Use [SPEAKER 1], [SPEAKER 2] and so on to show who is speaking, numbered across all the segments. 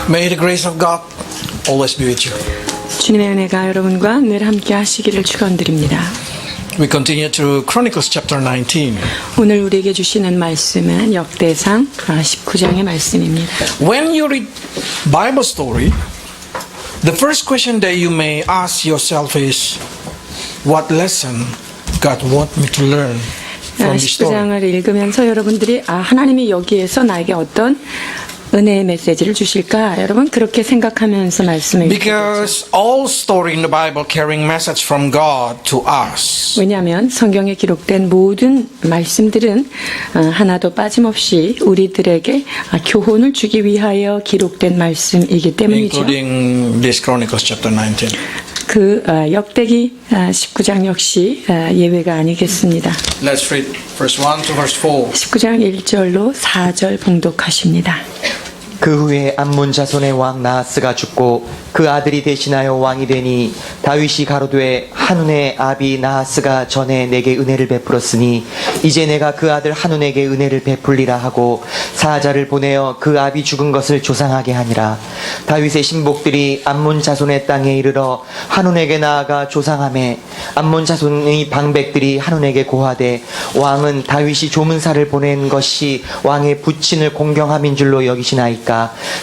[SPEAKER 1] May the grace of God always be with you.
[SPEAKER 2] 주님의 은혜가 여러분과 늘 함께 하시기를 축원드립니다.
[SPEAKER 1] We continue through Chronicles chapter 19.
[SPEAKER 2] 오늘 우리에게 주시는 말씀은 역대상 19장의 말씀입니다.
[SPEAKER 1] When you read Bible story, the first question that you may ask yourself is, what lesson God want me to learn from this story?
[SPEAKER 2] 19장을 읽으면서 여러분들이 하나님이 여기에서 나에게 어떤 은혜의 메시지를 주실까? 여러분 그렇게 생각하면서 말씀을 읽게 되죠.
[SPEAKER 1] Because all story in the Bible carrying message from God to us.
[SPEAKER 2] 왜냐하면 성경에 기록된 모든 말씀들은 하나도 빠짐없이 우리들에게 교훈을 주기 위하여 기록된 말씀이기 때문이죠.
[SPEAKER 1] Including this Chronicles chapter 19.
[SPEAKER 2] 그 역대기 19장 역시 예외가 아니겠습니다.
[SPEAKER 1] Let's read verse 1 to verse 4.
[SPEAKER 2] 19장 1절로 4절 봉독하십니다.
[SPEAKER 3] 그 후에 암몬 자손의 왕 나하스가 죽고 그 아들이 대신하여 왕이 되니 다윗이 가로되 한운의 아비 나하스가 전에 내게 은혜를 베풀었으니 이제 내가 그 아들 한운에게 은혜를 베풀리라 하고 사자를 보내어 그 아비 죽은 것을 조상하게 하니라. 다윗의 신복들이 암몬 자손의 땅에 이르러 한운에게 나아가 조상하매 암몬 자손의 방백들이 한운에게 고하되 왕은 다윗이 조문사를 보낸 것이 왕의 부친을 공경함인 줄로 여기시나이까.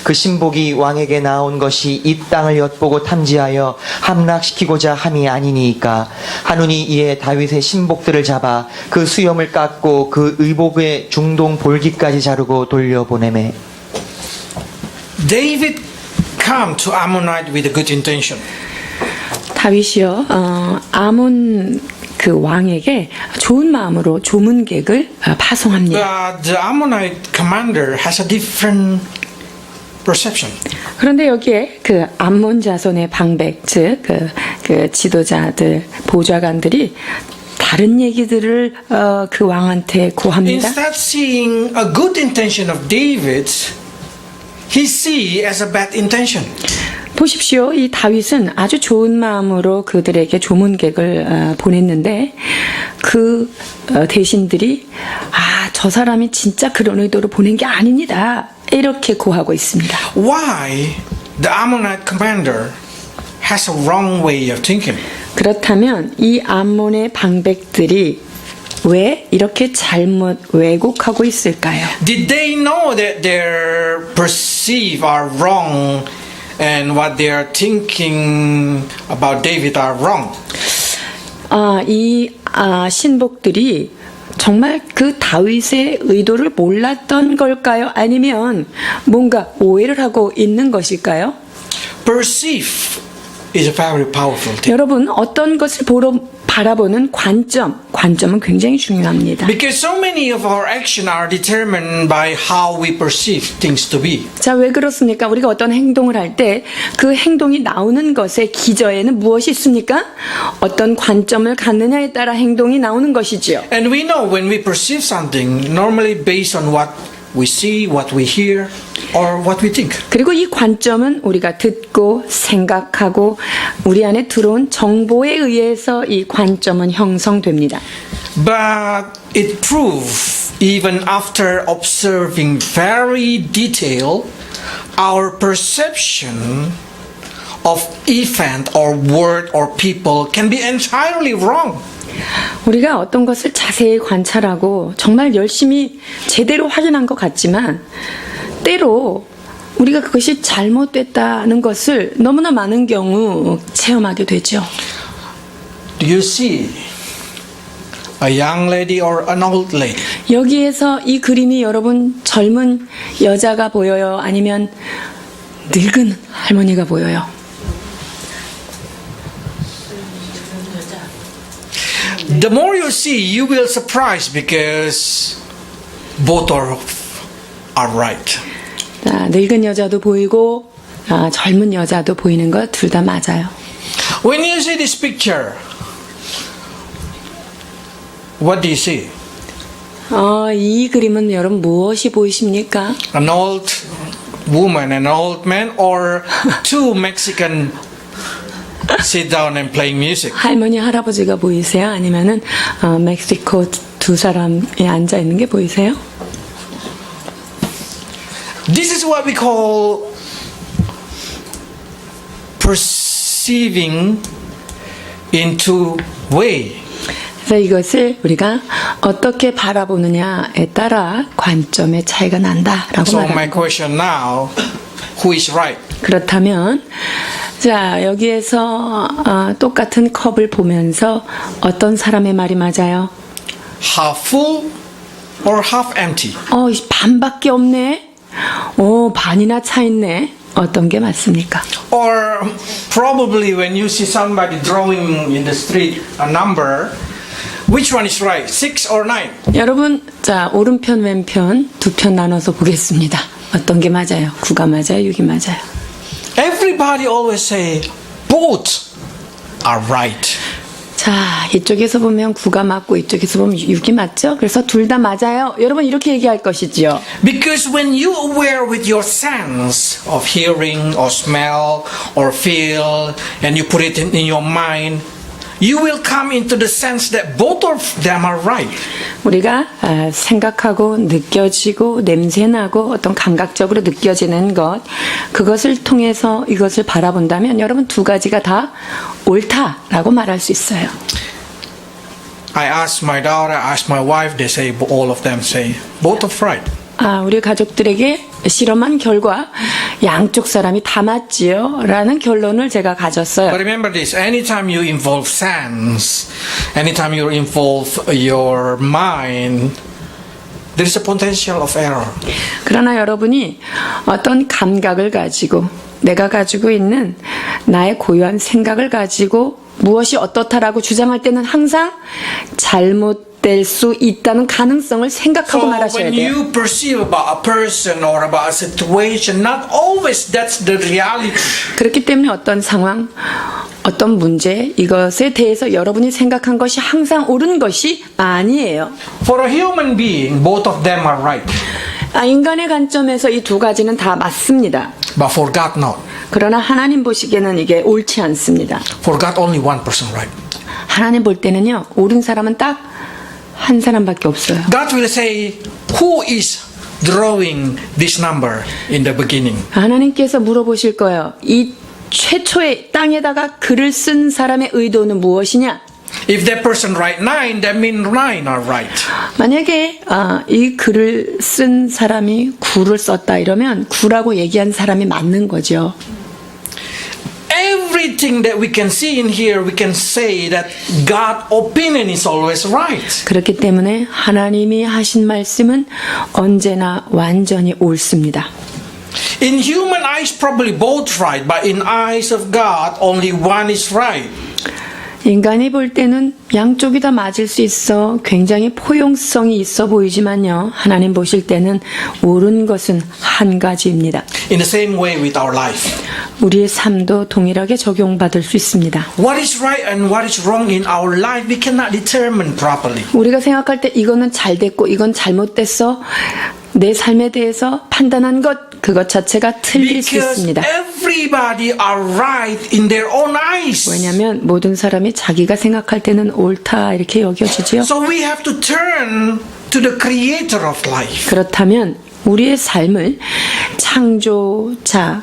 [SPEAKER 3] 그 신복이 왕에게 나온 것이 이 땅을 엿보고 탐지하여 함락시키고자 함이 아니니까. 한운이 이에 다윗의 신복들을 잡아 그 수염을 깎고 그 의복의 중동 볼기까지 자르고 돌려보내매.
[SPEAKER 1] David come to Ammonite with a good intention.
[SPEAKER 2] 다윗이요 아몬 그 왕에게 좋은 마음으로 조문객을 파송합니다.
[SPEAKER 1] But the Ammonite commander has a different perception.
[SPEAKER 2] 그런데 여기에 그 암몬 자손의 방백 즉 그 지도자들 보좌관들이 다른 얘기들을 그 왕한테 구합니다.
[SPEAKER 1] Instead seeing a good intention of David, he see as a bad intention.
[SPEAKER 2] 보십시오. 이 다윗은 아주 좋은 마음으로 그들에게 조문객을 보냈는데 그 대신들이 저 사람이 진짜 그런 의도로 보낸 게 아닙니다. 이렇게 고하고 있습니다.
[SPEAKER 1] Why the Ammonite commander has a wrong way of thinking?
[SPEAKER 2] 그렇다면 이 암몬의 방백들이 왜 이렇게 잘못 왜곡하고 있을까요?
[SPEAKER 1] Did they know that their perceive are wrong and what they are thinking about David are wrong?
[SPEAKER 2] 이 신복들이 정말 그 다윗의 의도를 몰랐던 걸까요? 아니면 뭔가 오해를 하고 있는 것일까요?
[SPEAKER 1] Perceive is a very powerful thing.
[SPEAKER 2] 여러분 어떤 것을 바라보는 관점은 굉장히 중요합니다.
[SPEAKER 1] Because so many of our action are determined by how we perceive things to be.
[SPEAKER 2] 자, 왜 그렇습니까? 우리가 어떤 행동을 할 때 그 행동이 나오는 것의 기저에는 무엇이 있습니까? 어떤 관점을 갖느냐에 따라 행동이 나오는 것이지요.
[SPEAKER 1] And we know when we perceive something, normally based on what we see, what we hear, or what we think.
[SPEAKER 2] 그리고 이 관점은 우리가 듣고 생각하고 우리 안에 들어온 정보에 의해서 이 관점은 형성됩니다.
[SPEAKER 1] But it proves, even after observing very detail, our perception of event or word or people can be entirely wrong.
[SPEAKER 2] 우리가 어떤 것을 자세히 관찰하고 정말 열심히 제대로 확인한 것 같지만 때로 우리가 그것이 잘못됐다는 것을 너무나 많은 경우 체험하게 되죠.
[SPEAKER 1] Do you see a young lady or an old lady?
[SPEAKER 2] 여기에서 이 그림이 여러분 젊은 여자가 보여요? 아니면 늙은 할머니가 보여요?
[SPEAKER 1] The more you see, you will surprise because both are right.
[SPEAKER 2] 늙은 여자도 보이고 젊은 여자도 보이는 것 둘 다 맞아요.
[SPEAKER 1] When you see this picture, what do you see?
[SPEAKER 2] 이 그림은 여러분 무엇이 보이십니까?
[SPEAKER 1] An old woman and an old man, or two Mexican sit down and playing music?
[SPEAKER 2] 할머니 할아버지가 보이세요? 아니면은 멕시코 두 사람이 앉아 있는 게 보이세요?
[SPEAKER 1] This is what we call perceiving in two way.
[SPEAKER 2] 그래서 이것을 우리가 어떻게 바라보느냐에 따라 관점의 차이가 난다라고
[SPEAKER 1] So my
[SPEAKER 2] 말합니다.
[SPEAKER 1] question now, who is right?
[SPEAKER 2] 그렇다면 자 여기에서 똑같은 컵을 보면서 어떤 사람의 말이 맞아요?
[SPEAKER 1] Half full or half empty?
[SPEAKER 2] 반밖에 없네. 반이나 차 있네. 어떤 게 맞습니까?
[SPEAKER 1] Or probably when you see somebody drawing in the street a number, which one is right? 6 or 9?
[SPEAKER 2] 여러분, 자 오른편 왼편 두 편 나눠서 보겠습니다. 어떤 게 맞아요? 9가 맞아요? 6이 맞아요?
[SPEAKER 1] Everybody always say both are right.
[SPEAKER 2] 자 이쪽에서 보면 9가 맞고 이쪽에서 보면 6이 맞죠? 그래서 둘 다 맞아요. 여러분 이렇게 얘기할 것이지요.
[SPEAKER 1] Because when you aware with your sense of hearing or smell or feel and you put it in your mind, you will come into the sense that both of them are right.
[SPEAKER 2] 우리가 생각하고 느껴지고 냄새나고 어떤 감각적으로 느껴지는 것 그것을 통해서 이것을 바라본다면 여러분 두 가지가 다 옳다라고 말할 수 있어요.
[SPEAKER 1] I asked my daughter, I asked my wife, they say all of them say both are right.
[SPEAKER 2] 우리 가족들에게 실험한 결과 양쪽 사람이 다 맞지요 라는 결론을 제가 가졌어요.
[SPEAKER 1] But remember this, anytime you involve sense, anytime you involve your mind, there is a potential of error.
[SPEAKER 2] 그러나 여러분이 어떤 감각을 가지고 내가 가지고 있는 나의 고유한 생각을 가지고 무엇이 어떻다라고 주장할 때는 항상 잘못될 수 있다는 가능성을 생각하고
[SPEAKER 1] So
[SPEAKER 2] 말하셔야
[SPEAKER 1] when
[SPEAKER 2] 돼요.
[SPEAKER 1] you perceive about a person or about a situation, not always that's the reality.
[SPEAKER 2] 그렇기 때문에 어떤 상황, 어떤 문제 이것에 대해서 여러분이 생각한 것이 항상 옳은 것이 아니에요.
[SPEAKER 1] For a human being, both of them are right.
[SPEAKER 2] 인간의 관점에서 이 두 가지는 다 맞습니다.
[SPEAKER 1] But for God, not.
[SPEAKER 2] 그러나 하나님 보시기에는 이게 옳지 않습니다.
[SPEAKER 1] For God, only one person right.
[SPEAKER 2] 하나님 볼 때는요, 옳은 사람은 딱 한 사람밖에 없어요.
[SPEAKER 1] God will say, who is drawing this number in the beginning?
[SPEAKER 2] 하나님께서 물어보실 거예요. 이 최초의 땅에다가 글을 쓴 사람의 의도는 무엇이냐?
[SPEAKER 1] If that person write 9, that means 9 are right.
[SPEAKER 2] 만약에 이 글을 쓴 사람이 9를 썼다 이러면 9라고 얘기한 사람이 맞는 거죠.
[SPEAKER 1] Everything that we can see in here, we can say that God's opinion is always right.
[SPEAKER 2] 그렇기 때문에 하나님이 하신 말씀은 언제나 완전히 옳습니다.
[SPEAKER 1] In human eyes, probably both right, but in eyes of God, only one is right.
[SPEAKER 2] 인간이 볼 때는 양쪽이 다 맞을 수 있어 굉장히 포용성이 있어 보이지만요. 하나님 보실 때는 옳은 것은 한 가지입니다.
[SPEAKER 1] In the same way with our life.
[SPEAKER 2] 우리의 삶도 동일하게 적용받을 수 있습니다.
[SPEAKER 1] What is right and what is wrong in our life, we cannot determine properly.
[SPEAKER 2] 우리가 생각할 때 이거는 잘 됐고 이건 잘못됐어. 내 삶에 대해서 판단한 그것 자체가 틀릴 수
[SPEAKER 1] Because
[SPEAKER 2] 있습니다.
[SPEAKER 1] everybody are right in their own eyes.
[SPEAKER 2] 왜냐하면 모든 사람이 자기가 생각할 때는 옳다 이렇게 여겨지지요.
[SPEAKER 1] So we have to turn to the creator of life.
[SPEAKER 2] 그렇다면 우리의 삶을 창조자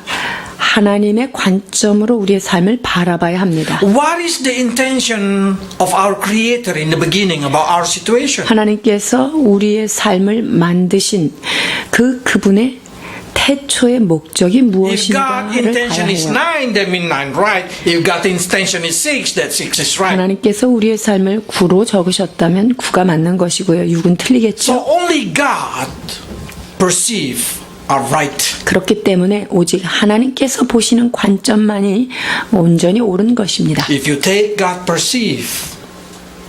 [SPEAKER 2] 하나님의 관점으로 우리의 삶을 바라봐야 합니다.
[SPEAKER 1] What is the intention of our creator in the beginning about our situation?
[SPEAKER 2] 하나님께서 우리의 삶을 만드신 그분의 태초의 목적이
[SPEAKER 1] If
[SPEAKER 2] 무엇인가를
[SPEAKER 1] God's
[SPEAKER 2] 봐야
[SPEAKER 1] intention is
[SPEAKER 2] 해요.
[SPEAKER 1] 9, that means 9 right. If God's intention is 6, that 6 is right.
[SPEAKER 2] 하나님께서 우리의 삶을 9로 적으셨다면 9가 맞는 것이고요. 6은 틀리겠죠.
[SPEAKER 1] So only God perceive are right.
[SPEAKER 2] 그렇기 때문에 오직 하나님께서 보시는 관점만이 온전히 옳은 것입니다.
[SPEAKER 1] If you take God perceive,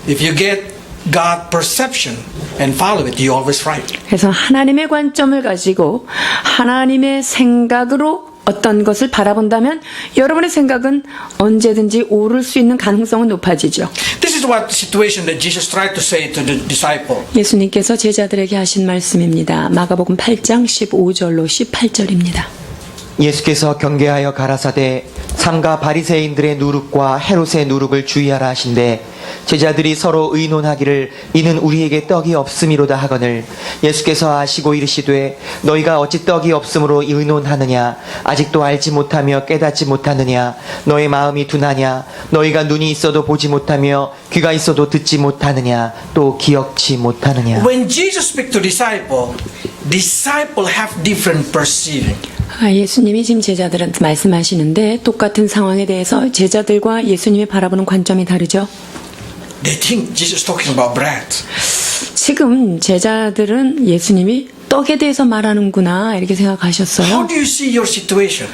[SPEAKER 1] if you get God perception and follow it, you're always right.
[SPEAKER 2] 그래서 하나님의 관점을 가지고 하나님의 생각으로 어떤 것을 바라본다면 여러분의 생각은 언제든지 옳을 수 있는 가능성은 높아지죠.
[SPEAKER 1] This is what situation that Jesus tried to say to the disciple.
[SPEAKER 2] 예수님께서 제자들에게 하신 말씀입니다. 마가복음 8장 15절로 18절입니다.
[SPEAKER 3] 예수께서 경계하여 가라사대 삼가 바리새인들의 누룩과 헤롯의 누룩을 주의하라 하신대 제자들이 서로 의논하기를 이는 우리에게 떡이 없음이로다 하거늘 예수께서 아시고 이르시되 너희가 어찌 떡이 없음으로 의논하느냐 아직도 알지 못하며 깨닫지 못하느냐 너희 마음이 둔하냐 너희가 눈이 있어도 보지 못하며 귀가 있어도 듣지 못하느냐 또 기억지 못하느냐.
[SPEAKER 1] When Jesus speaks to disciple have different perceiving.
[SPEAKER 2] 예수님이 지금 제자들한테 말씀하시는데 똑같은 상황에 대해서 제자들과 예수님이 바라보는 관점이 다르죠.
[SPEAKER 1] They think Jesus is talking about bread.
[SPEAKER 2] 지금 제자들은 예수님이 떡에 대해서 말하는구나 이렇게 생각하셨어요.
[SPEAKER 1] How do you see your situation?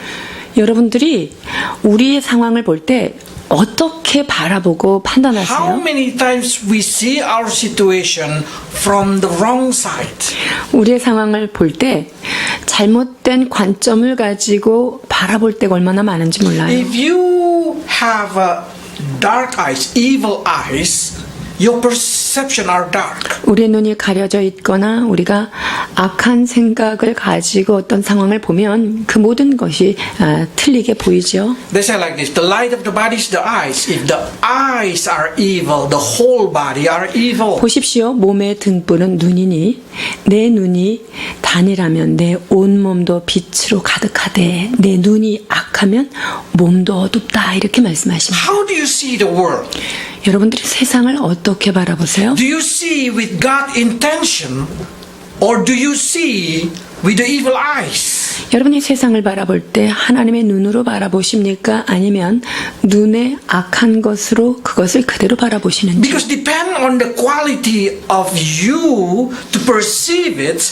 [SPEAKER 2] 여러분들이 우리의 상황을 볼 때 어떻게 바라보고
[SPEAKER 1] How
[SPEAKER 2] 판단하세요?
[SPEAKER 1] many times we see our situation from the wrong side?
[SPEAKER 2] 우리의 상황을 볼 때 잘못된 관점을 가지고 바라볼 때가 얼마나 많은지 몰라요.
[SPEAKER 1] If you have dark eyes, evil eyes, your perception are dark.
[SPEAKER 2] 우리의 눈이 가려져 있거나 우리가 악한 생각을 가지고 어떤 상황을 보면 그 모든 것이 틀리게 보이죠.
[SPEAKER 1] They say like this: the light of the body is the eyes. If the eyes are evil, the whole body are evil.
[SPEAKER 2] 보십시오. 몸의 등불은 눈이니 내 눈이 단이라면 내 온몸도 빛으로 가득하되 내 눈이 악하면 몸도 어둡다 이렇게 말씀하십니다.
[SPEAKER 1] How do you see the world?
[SPEAKER 2] 여러분들이 세상을 어떻게 바라보세요?
[SPEAKER 1] Do you see with God intention, or do you see with the evil eyes?
[SPEAKER 2] 여러분이 세상을 바라볼 때 하나님의 눈으로 바라보십니까? 아니면 눈에 악한 것으로 그것을 그대로 바라보시는지?
[SPEAKER 1] Because depend on the quality of you to perceive it,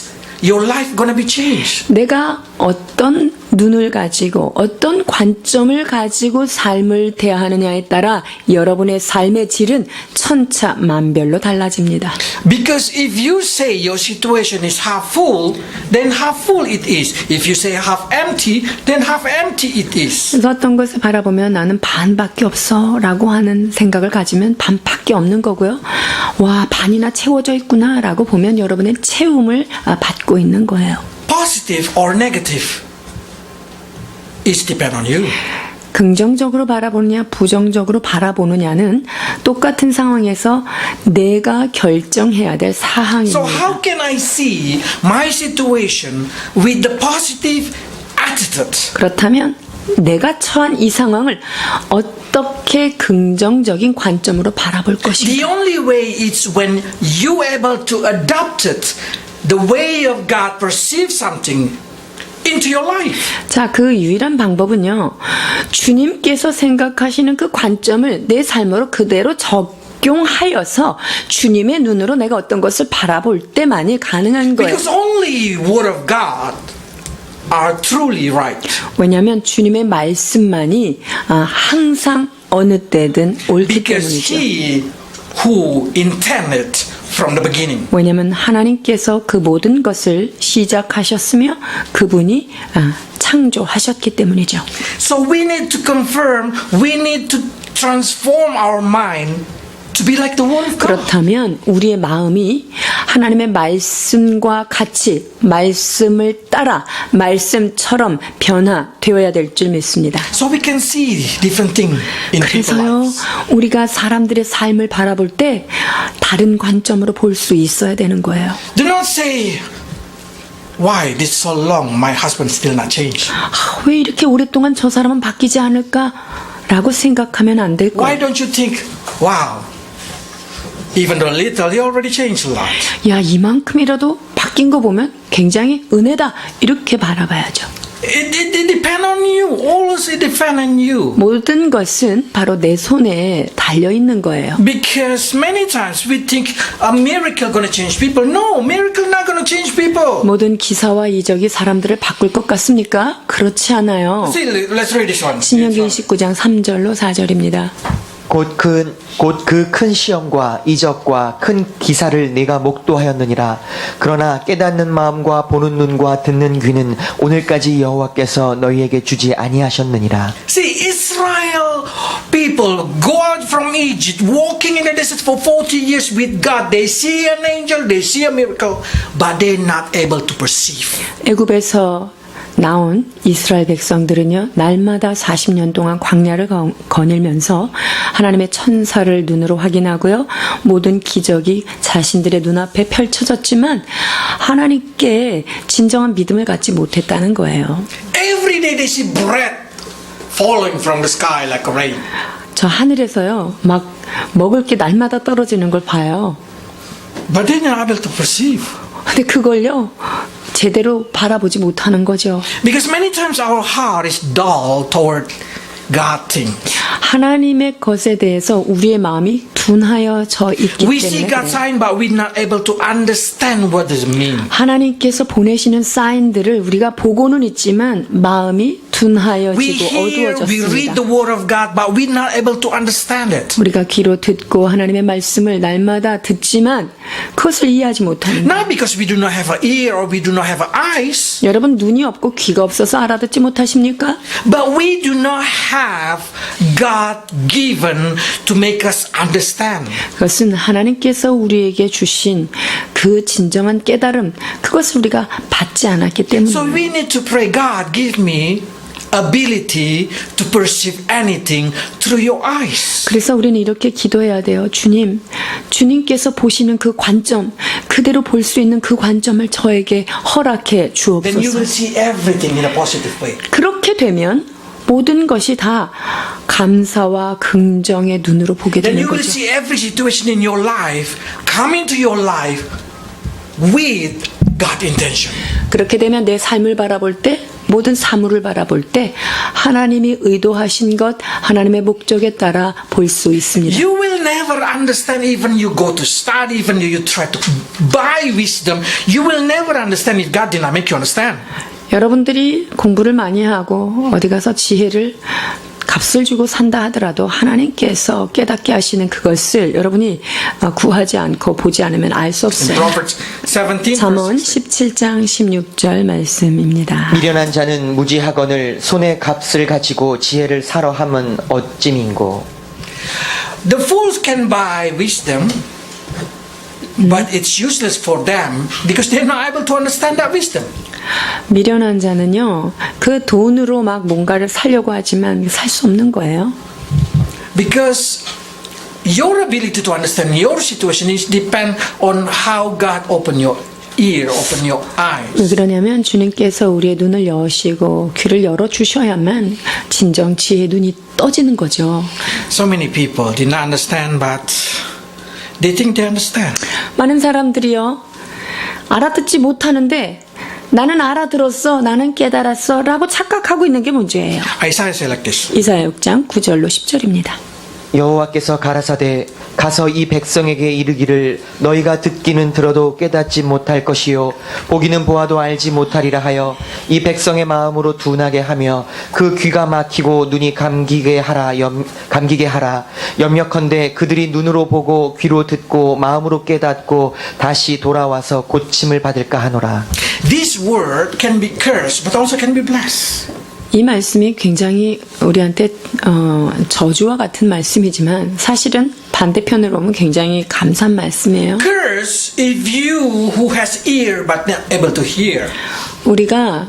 [SPEAKER 1] your life gonna be changed.
[SPEAKER 2] 내가 어떤 눈을 가지고 어떤 관점을 가지고 삶을 대하느냐에 따라 여러분의 삶의 질은 천차만별로 달라집니다.
[SPEAKER 1] Because if you say your situation is half full, then half full it is. If you say half empty, then half empty it is.
[SPEAKER 2] 그래서 어떤 것을 바라보면 나는 반밖에 없어 라고 하는 생각을 가지면 반밖에 없는 거고요. 와, 반이나 채워져 있구나 라고 보면 여러분의 채움을 받고 있는 거예요.
[SPEAKER 1] Positive or negative is depend on you.
[SPEAKER 2] 긍정적으로 바라보느냐 부정적으로 바라보느냐는 똑같은 상황에서 내가 결정해야 될
[SPEAKER 1] So
[SPEAKER 2] 사항입니다.
[SPEAKER 1] how can I see my situation with the positive attitude?
[SPEAKER 2] 그렇다면 내가 처한 이 상황을 어떻게 긍정적인 관점으로 바라볼
[SPEAKER 1] The
[SPEAKER 2] 것인가?
[SPEAKER 1] only way is when you able to adopt it, the way of God perceive something into your life.
[SPEAKER 2] 자, 그 유일한 방법은요. 주님께서 생각하시는 그 관점을 내 삶으로 그대로 적용하여서 주님의 눈으로 내가 어떤 것을 바라볼 때만이 가능한 거예요.
[SPEAKER 1] Because only Word of God are truly right.
[SPEAKER 2] 왜냐하면 주님의 말씀만이 항상 어느 때든 옳기
[SPEAKER 1] Because
[SPEAKER 2] 때문이죠.
[SPEAKER 1] He who intended from the beginning.
[SPEAKER 2] 왜냐하면 하나님께서 그 모든 것을 시작하셨으며 그분이 창조하셨기 때문이죠.
[SPEAKER 1] So we need to confirm, we need to transform our mind to be like the Word of God.
[SPEAKER 2] 그렇다면 우리의 마음이 하나님의 말씀과 같이 말씀을 따라 말씀처럼 변화되어야 될 줄 믿습니다.
[SPEAKER 1] So we can see different things in people's
[SPEAKER 2] 그래서요,
[SPEAKER 1] lives.
[SPEAKER 2] 우리가 사람들의 삶을 바라볼 때 다른 관점으로 볼 수 있어야 되는 거예요.
[SPEAKER 1] Do not say, why this so long my husband still not changed?
[SPEAKER 2] 왜 이렇게 오랫동안 저 사람은 바뀌지 않을까라고 생각하면 안 될
[SPEAKER 1] Why
[SPEAKER 2] 거예요.
[SPEAKER 1] don't you think, wow, even though little, he already changed a lot.
[SPEAKER 2] 야, 이만큼이라도 바뀐 거 보면 굉장히 은혜다 이렇게 바라봐야죠.
[SPEAKER 1] It depends on you. Always it depends on you.
[SPEAKER 2] 모든 것은 바로 내 손에 달려 있는 거예요.
[SPEAKER 1] Because many times we think a miracle gonna change people. No, miracle not gonna change people.
[SPEAKER 2] 모든 기사와 이적이 사람들을 바꿀 것 같습니까? 그렇지 않아요.
[SPEAKER 1] See, let's read this one.
[SPEAKER 2] 신명기 29장 3절로 4절입니다.
[SPEAKER 3] 곧 그 큰 시험과 이적과 큰 기사를 내가 목도하였느니라. 그러나 깨닫는 마음과 보는 눈과 듣는 귀는 오늘까지 여호와께서 너희에게 주지 아니하셨느니라.
[SPEAKER 1] See, Israel people go out from Egypt, walking in the desert for 40 years with God. They see an angel, they see a miracle, but they're not able to perceive.
[SPEAKER 2] 애굽에서 나온 이스라엘 백성들은요, 날마다 40년 동안 광야를 거닐면서 하나님의 천사를 눈으로 확인하고요, 모든 기적이 자신들의 눈앞에 펼쳐졌지만 하나님께 진정한 믿음을 갖지 못했다는 거예요.
[SPEAKER 1] Every day they see bread falling from the sky like rain.
[SPEAKER 2] 저 하늘에서요, 막 먹을 게 날마다 떨어지는 걸 봐요.
[SPEAKER 1] But they're not able to perceive.
[SPEAKER 2] 근데 그걸요, 제대로 바라보지 못하는 거죠.
[SPEAKER 1] Because many times our heart is dull toward God things.
[SPEAKER 2] 하나님의 것에 대해서 우리의 마음이 둔하여져 있기
[SPEAKER 1] We see
[SPEAKER 2] 때문에
[SPEAKER 1] God's
[SPEAKER 2] 그래요.
[SPEAKER 1] sign, but we're not able to understand what does it mean.
[SPEAKER 2] 하나님께서 보내시는 사인들을 우리가 보고는 있지만 마음이
[SPEAKER 1] We
[SPEAKER 2] 둔하여지고
[SPEAKER 1] hear, we read
[SPEAKER 2] 어두워졌습니다.
[SPEAKER 1] the word of God, but we're not able to understand it.
[SPEAKER 2] 우리가 귀로 듣고 하나님의 말씀을 날마다 듣지만 그것을 이해하지 못하는 거예요.
[SPEAKER 1] Not because we do not have an ear or we do not have eyes,
[SPEAKER 2] 여러분, 눈이 없고 귀가 없어서 알아듣지 못하십니까?
[SPEAKER 1] but we do not have God given to make us understand.
[SPEAKER 2] 그것은 하나님께서 우리에게 주신 그 진정한 깨달음, 그것을 우리가 받지 않았기
[SPEAKER 1] So
[SPEAKER 2] 때문에
[SPEAKER 1] we need to pray, God, give me ability to perceive anything through your eyes.
[SPEAKER 2] 그래서 우리는 이렇게 기도해야 돼요. 주님, 주님께서 보시는 그 관점, 그대로 볼 수 있는 그 관점을 저에게 허락해
[SPEAKER 1] Then you will
[SPEAKER 2] 주옵소서.
[SPEAKER 1] see everything in a positive way.
[SPEAKER 2] 그렇게 되면 모든 것이 다 감사와 긍정의 눈으로 보게
[SPEAKER 1] Then
[SPEAKER 2] 되는
[SPEAKER 1] you will
[SPEAKER 2] 거죠.
[SPEAKER 1] see every situation in your life come into your life with God intention.
[SPEAKER 2] 그렇게 되면 내 삶을 바라볼 때, 모든 사물을 바라볼 때 하나님이 의도하신 것, 하나님의 목적에 따라 볼 수 있습니다.
[SPEAKER 1] You will never understand even you go to study, even you try to buy wisdom. You will never understand if God did not make you understand.
[SPEAKER 2] 여러분들이 공부를 많이 하고 어디 가서 지혜를 값을 주고 산다 하더라도 하나님께서 깨닫게 하시는 그것을 여러분이 구하지 않고 보지 않으면 알 수
[SPEAKER 1] In
[SPEAKER 2] 없어요.
[SPEAKER 1] Proverbs 17,
[SPEAKER 2] 잠언
[SPEAKER 1] verse
[SPEAKER 2] 17장 16절 말씀입니다.
[SPEAKER 3] 미련한 자는 무지하거늘 손에 값을 가지고 지혜를 사러 함은 어찌민고.
[SPEAKER 1] The fools can buy wisdom, but it's useless for them because they're not able to understand that wisdom.
[SPEAKER 2] 미련한 자는요, 그 돈으로 막 뭔가를 사려고 하지만 살 수 없는 거예요.
[SPEAKER 1] Because your ability to understand your situation is depend on how God open your ear, open your
[SPEAKER 2] 왜
[SPEAKER 1] eyes.
[SPEAKER 2] 그러냐면 주님께서 우리의 눈을 여시고 귀를 열어주셔야만 진정 지혜의 눈이 떠지는 거죠.
[SPEAKER 1] So many people did not understand, but they think they understand.
[SPEAKER 2] 많은 사람들이요, 알아듣지 못하는데 나는 알아들었어, 나는 깨달았어 라고 착각하고 있는 게 문제예요.
[SPEAKER 1] Isaiah said like this.
[SPEAKER 2] 이사야 6장 9절로 10절입니다.
[SPEAKER 3] 여호와께서 가라사대 가서 이 백성에게 이르기를 너희가 듣기는 들어도 깨닫지 못할 것이요 보기는 보아도 알지 못하리라 하여 이 백성의 마음으로 둔하게 하며 그 귀가 막히고 눈이 감기게 하라 염려컨대 그들이 눈으로 보고 귀로 듣고 마음으로 깨닫고 다시 돌아와서 고침을 받을까 하노라.
[SPEAKER 1] This word can be cursed, but also can be blessed.
[SPEAKER 2] 이 말씀이 굉장히 우리한테 저주와 같은 말씀이지만 사실은 반대편으로 보면 굉장히 감사한 말씀이에요.
[SPEAKER 1] Curse if you who has ear but not able to hear.
[SPEAKER 2] 우리가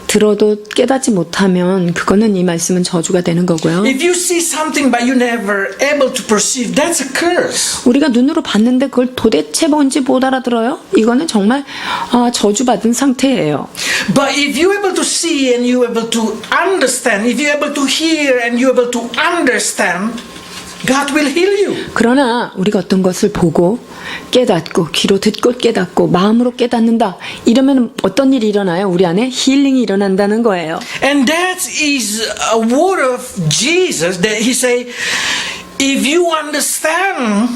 [SPEAKER 2] 들어도 깨닫지 못하면 그거는 이 말씀은 저주가 되는 거고요.
[SPEAKER 1] If you see something but you never able to perceive, that's a curse.
[SPEAKER 2] 우리가 눈으로 봤는데 그걸 도대체 뭔지 못 알아들어요? 이거는 정말 저주받은 상태예요.
[SPEAKER 1] But if you're able to see and you're able to understand, if you're able to hear and you're able to understand, God will heal you.
[SPEAKER 2] 그러나 우리가 어떤 것을 보고 깨닫고 귀로 듣고 깨닫고 마음으로 깨닫는다. 이러면 어떤 일이 일어나요? 우리 안에 힐링이 일어난다는 거예요.
[SPEAKER 1] And that is a word of Jesus that he say, if you understand,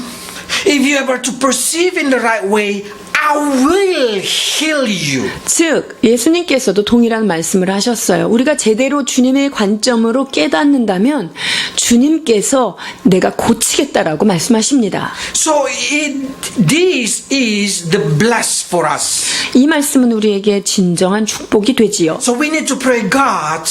[SPEAKER 1] if you're able to perceive in the right way, I will heal you.
[SPEAKER 2] 즉 예수님께서도 동일한 말씀을 하셨어요. 우리가 제대로 주님의 관점으로 깨닫는다면 주님께서 내가 고치겠다라고 말씀하십니다.
[SPEAKER 1] So this is the bless for us.
[SPEAKER 2] 이 말씀은 우리에게 진정한 축복이 되지요.
[SPEAKER 1] So we need to pray, God,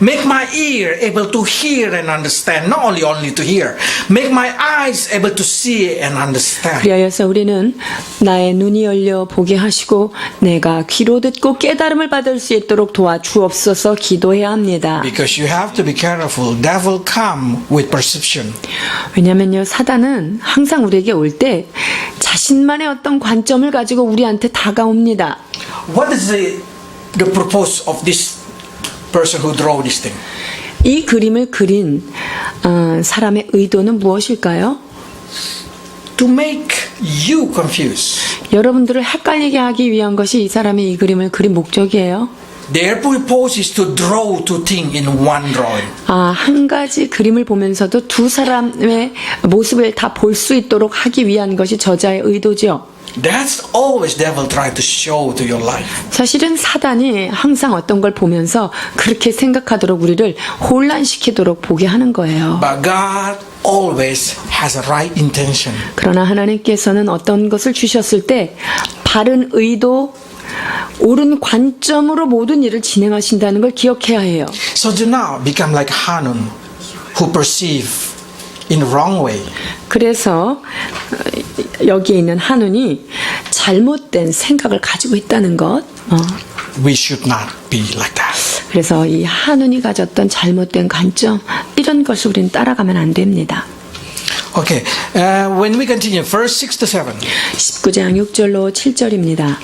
[SPEAKER 1] Make my ear able to hear and understand. Not only to hear. Make my eyes able to see and understand.
[SPEAKER 2] 그리하여서 우리는 나의 눈이 열려 보게 하시고 내가 귀로 듣고 깨달음을 받을 수 있도록 도와주옵소서 기도해야 합니다.
[SPEAKER 1] Because you have to be careful. Devil come with perception.
[SPEAKER 2] 왜냐면요, 사단은 항상 우리에게 올 때 자신만의 어떤 관점을 가지고 우리한테 다가옵니다.
[SPEAKER 1] What is the purpose of this person who drew this thing?
[SPEAKER 2] 이 그림을 그린 사람의 의도는 무엇일까요?
[SPEAKER 1] To make you confused.
[SPEAKER 2] 여러분들을 헷갈리게 하기 위한 것이 이 사람이 이 그림을 그린 목적이에요.
[SPEAKER 1] Their purpose is to draw two things in one drawing.
[SPEAKER 2] 한 가지 그림을 보면서도 두 사람의 모습을 다 볼 수 있도록 하기 위한 것이 저자의 의도죠.
[SPEAKER 1] That's always devil try to show to your life.
[SPEAKER 2] 사실은 사단이 항상 어떤 걸 보면서 그렇게 생각하도록 우리를 혼란시키도록 보게 하는 거예요.
[SPEAKER 1] But God always has a right intention.
[SPEAKER 2] 그러나 하나님께서는 어떤 것을 주셨을 때 바른 의도, 옳은 관점으로 모든 일을 진행하신다는 걸 기억해야 해요.
[SPEAKER 1] So do not become like Hanun, who perceive in wrong way.
[SPEAKER 2] 그래서 여기에 있는 한운이 잘못된 생각을 가지고 있다는 것.
[SPEAKER 1] We should not be like that.
[SPEAKER 2] 그래서 이 한운이 가졌던 잘못된 관점, 이런 것을 우리는 따라가면 안 됩니다.
[SPEAKER 1] Okay, when we continue, verse 6 to 7.
[SPEAKER 2] 19장 6절로 7절입니다.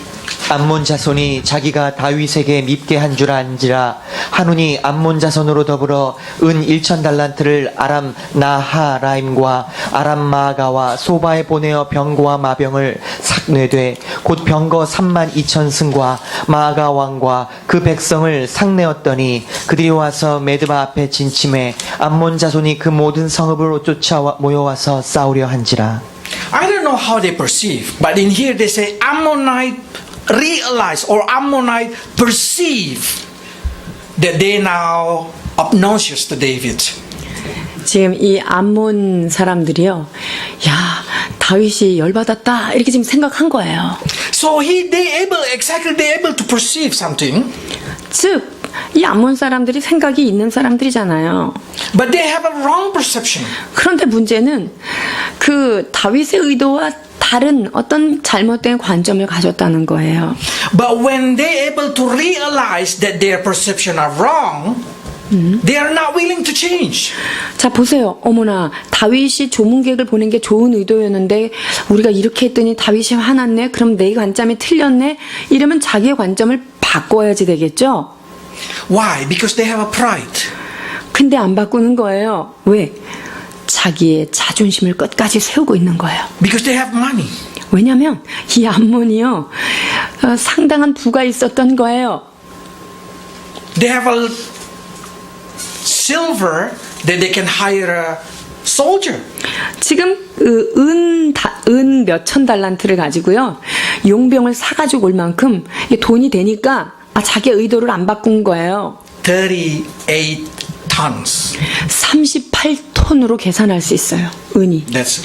[SPEAKER 3] 암몬 자손이 자기가 다윗에게 밉게 한 줄 안지라 한운이 암몬 자손으로 더불어 은 1,000달란트를 아람 나하라임과 아람 마가와 소바에 보내어 병거와 마병을 삭내되 곧 병거 32,000승과 마가 왕과 그 백성을 삭내었더니 그들이 와서 메드바 앞에 진침해 암몬 자손이 그 모든 성읍으로 쫓아 모여와서 싸우려 한지라.
[SPEAKER 1] I don't know how they perceive, but in here they say Ammonite realize or Ammonite perceive that they now obnoxious to David.
[SPEAKER 2] 지금 이 암몬 사람들이요, 야, 다윗이 열받았다 이렇게 지금 생각한 거예요.
[SPEAKER 1] So they able to perceive something,
[SPEAKER 2] 즉 이 암몬 사람들이 생각이 있는 사람들이잖아요.
[SPEAKER 1] but they have a wrong perception.
[SPEAKER 2] 그런데 문제는 그 다윗의 의도와 다른 어떤 잘못된 관점을 가졌다는 거예요.
[SPEAKER 1] But when they able to realize that their perception are wrong, they are not willing to change.
[SPEAKER 2] 자, 보세요. 어머나, 다윗이 조문객을 보낸 게 좋은 의도였는데 우리가 이렇게 했더니 다윗이 화났네. 그럼 내 관점이 틀렸네. 이러면 자기의 관점을 바꿔야지 되겠죠.
[SPEAKER 1] Why? Because they have a pride.
[SPEAKER 2] 근데 안 바꾸는 거예요. 왜? 자기의 자존심을 끝까지 세우고 있는 거예요.
[SPEAKER 1] Because they have money.
[SPEAKER 2] 왜냐면 이 암몬이요, 상당한 부가 있었던 거예요.
[SPEAKER 1] They have a silver that they can hire a soldier.
[SPEAKER 2] 지금 은 몇천 달란트를 가지고요, 용병을 사가지고 올 만큼 이게 돈이 되니까 자기 의도를 안 바꾼 거예요.
[SPEAKER 1] 38 tons.
[SPEAKER 2] 38톤으로 계산할 수 있어요. 은이.
[SPEAKER 1] That's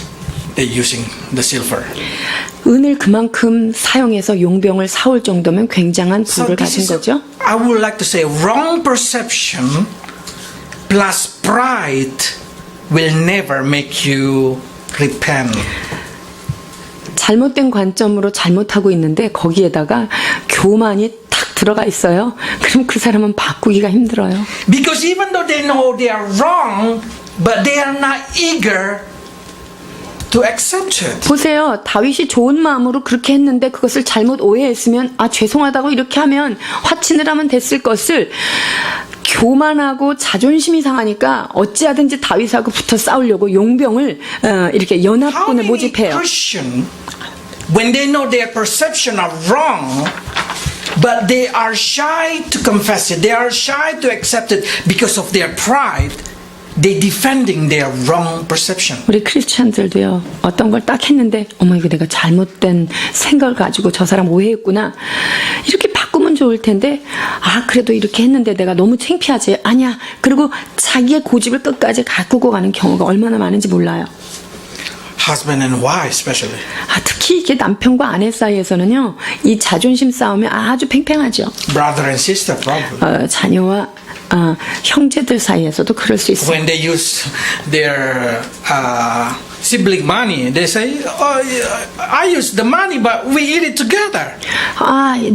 [SPEAKER 1] they're using the silver.
[SPEAKER 2] 은을 그만큼 사용해서 용병을 사올 정도면 굉장한 부를 가진 거죠.
[SPEAKER 1] I would like to say wrong perception plus pride will never make you repent.
[SPEAKER 2] 잘못된 관점으로 잘못하고 있는데 거기에다가 교만이 탁 들어가 있어요. 그럼 그 사람은 바꾸기가 힘들어요.
[SPEAKER 1] Because even though they know they are wrong, but they are not eager to accept it.
[SPEAKER 2] 보세요. 다윗이 좋은 마음으로 그렇게 했는데 그것을 잘못 오해했으면 죄송하다고 이렇게 하면 화친을 하면 됐을 것을 교만하고 자존심이 상하니까 어찌하든지 다윗하고 붙어 싸우려고 용병을 이렇게
[SPEAKER 1] How
[SPEAKER 2] 연합군을
[SPEAKER 1] many
[SPEAKER 2] 모집해요.
[SPEAKER 1] Christians, when they know their perception are wrong, but they are shy to confess it, they are shy to accept it because of their pride, they defending their wrong perception.
[SPEAKER 2] 우리 크리스찬들도요, 어떤 걸 딱 했는데 어머 이거 내가 잘못된 생각을 가지고 저 사람 오해했구나, 이렇게 바꾸면 좋을 텐데 그래도 이렇게 했는데 내가 너무 창피하지. 아니야. 그리고 자기의 고집을 끝까지 가꾸고 가는 경우가 얼마나 많은지 몰라요.
[SPEAKER 1] Husband and wife especially.
[SPEAKER 2] 특히 이게 남편과 아내 사이에서는요, 이 자존심 싸움이 아주 팽팽하죠.
[SPEAKER 1] Brother and sister probably.
[SPEAKER 2] 자녀와 형제들 사이에서도 그럴 수 있어요.
[SPEAKER 1] When they use their sibling money, they say, "Oh, I use the money, but we eat it together."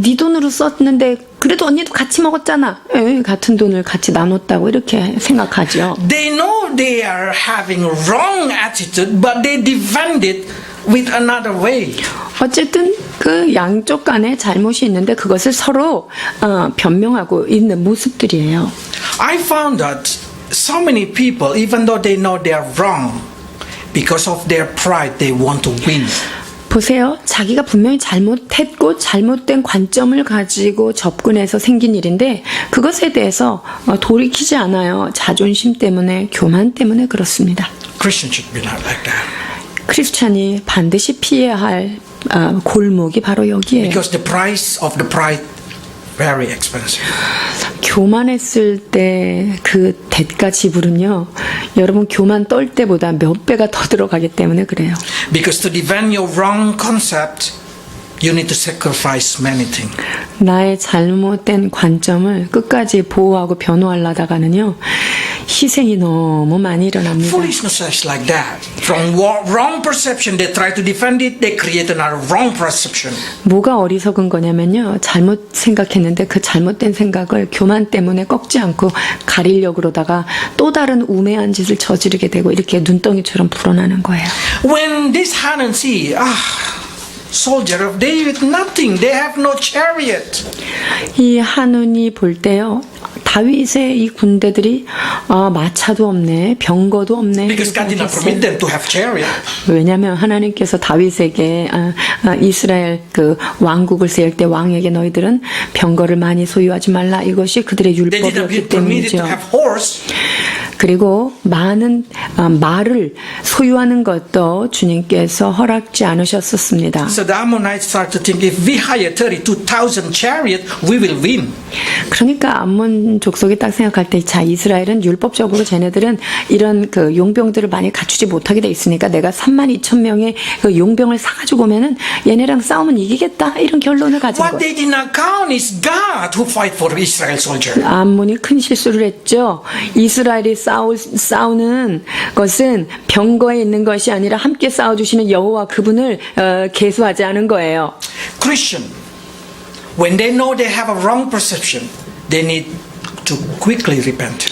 [SPEAKER 2] 네 돈으로 썼는데 그래도 언니도 같이 먹었잖아. 같은 돈을 같이 나눴다고 이렇게 생각하죠.
[SPEAKER 1] They know they are having wrong attitude, but they defend it with another way.
[SPEAKER 2] 어쨌든 그 양쪽 간에 잘못이 있는데 그것을 서로 변명하고 있는 모습들이에요.
[SPEAKER 1] I found that so many people, even though they know they are wrong, because of their pride, they want to win.
[SPEAKER 2] 보세요. 자기가 분명히 잘못했고 잘못된 관점을 가지고 접근해서 생긴 일인데 그것에 대해서 돌이키지 않아요. 자존심 때문에, 교만 때문에 그렇습니다.
[SPEAKER 1] Christians should be not like that.
[SPEAKER 2] 크리스찬이 반드시 피해야 할 골목이 바로 여기에요.
[SPEAKER 1] Because the price of the pride very expensive.
[SPEAKER 2] 교만했을 때 그 대가 지불은요, 여러분 교만 떨 때보다 몇 배가 더 들어가기 때문에 그래요.
[SPEAKER 1] Because to defend your wrong concept, you need to sacrifice many things.
[SPEAKER 2] 나의 잘못된 관점을 끝까지 보호하고 변호하려다가는요, 희생이 너무 많이 일어납니다.
[SPEAKER 1] Foolishness is like that. From wrong perception, they try to defend it, they create another wrong perception.
[SPEAKER 2] 뭐가 어리석은 거냐면요, 잘못 생각했는데 그 잘못된 생각을 교만 때문에 꺾지 않고 가리려고 그러다가 또 다른 우매한 짓을 저지르게 되고 이렇게 눈덩이처럼 불어나는 거예요.
[SPEAKER 1] When this Hanan see, soldier of David, nothing, they have no chariot.
[SPEAKER 2] 이 한운이 볼 때요, 다윗의 이 군대들이 마차도 없네, 병거도 없네.
[SPEAKER 1] Because God did not permit them to have chariot.
[SPEAKER 2] 왜냐하면 하나님께서 다윗에게 이스라엘 그 왕국을 세울 때 왕에게 너희들은 병거를 많이 소유하지 말라, 이것이 그들의
[SPEAKER 1] They did not
[SPEAKER 2] 율법이었기
[SPEAKER 1] permit it to
[SPEAKER 2] 때문이죠.
[SPEAKER 1] have horse.
[SPEAKER 2] 그리고 많은 말을 소유하는 것도 주님께서 허락지 않으셨었습니다.
[SPEAKER 1] So the Ammonites start to think, if we hire 32,000 chariot, we will win.
[SPEAKER 2] 그러니까 암몬 족속이 딱 생각할 때, 자, 이스라엘은 율법적으로 쟤네들은 이런 그 용병들을 많이 갖추지 못하게 돼 있으니까 내가 32,000명의 그 용병을 사가지고 오면은 얘네랑 싸우면 이기겠다, 이런 결론을 가진
[SPEAKER 1] What
[SPEAKER 2] 거예요.
[SPEAKER 1] they did not count is God who fight for Israel soldier.
[SPEAKER 2] 암몬이 큰 실수를 했죠. 이스라엘이 싸우는 것은 병거에 있는 것이 아니라 함께 싸워주시는 여호와 그분을 계수하지 않은 거예요.
[SPEAKER 1] Christian, when they know they have a wrong perception, they need to quickly repent.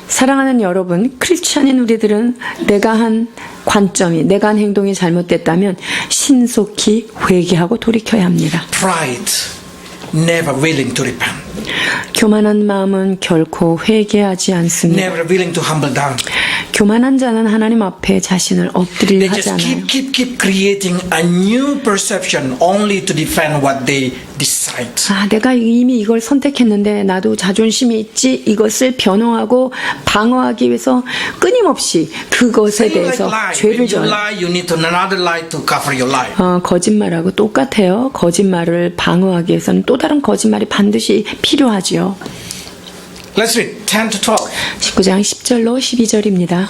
[SPEAKER 2] 사랑하는 여러분, 크리스찬인 우리들은 내가 한 관점이, 내가 한 행동이 잘못됐다면 신속히 회개하고 돌이켜야 합니다.
[SPEAKER 1] Pride, never willing to repent.
[SPEAKER 2] 교만한 마음은 결코 회개하지 않습니다.
[SPEAKER 1] Never willing to humble down.
[SPEAKER 2] 교만한 자는 하나님 앞에 자신을 엎드리려
[SPEAKER 1] They
[SPEAKER 2] 하지
[SPEAKER 1] just
[SPEAKER 2] 않아요.
[SPEAKER 1] keep creating a new perception only to defend what they decide.
[SPEAKER 2] 내가 이미 이걸 선택했는데 나도 자존심이 있지, 이것을 변호하고 방어하기 위해서 끊임없이 그것에
[SPEAKER 1] Same like
[SPEAKER 2] 대해서
[SPEAKER 1] lie.
[SPEAKER 2] 죄를
[SPEAKER 1] When you
[SPEAKER 2] 져요.
[SPEAKER 1] lie, you need to another lie to cover your lie.
[SPEAKER 2] 거짓말하고 똑같아요. 거짓말을 방어하기 위해서는 또 다른 거짓말이 반드시 필요하죠.
[SPEAKER 1] Let's read 10 to 12.
[SPEAKER 2] 19장 10절로 12절입니다.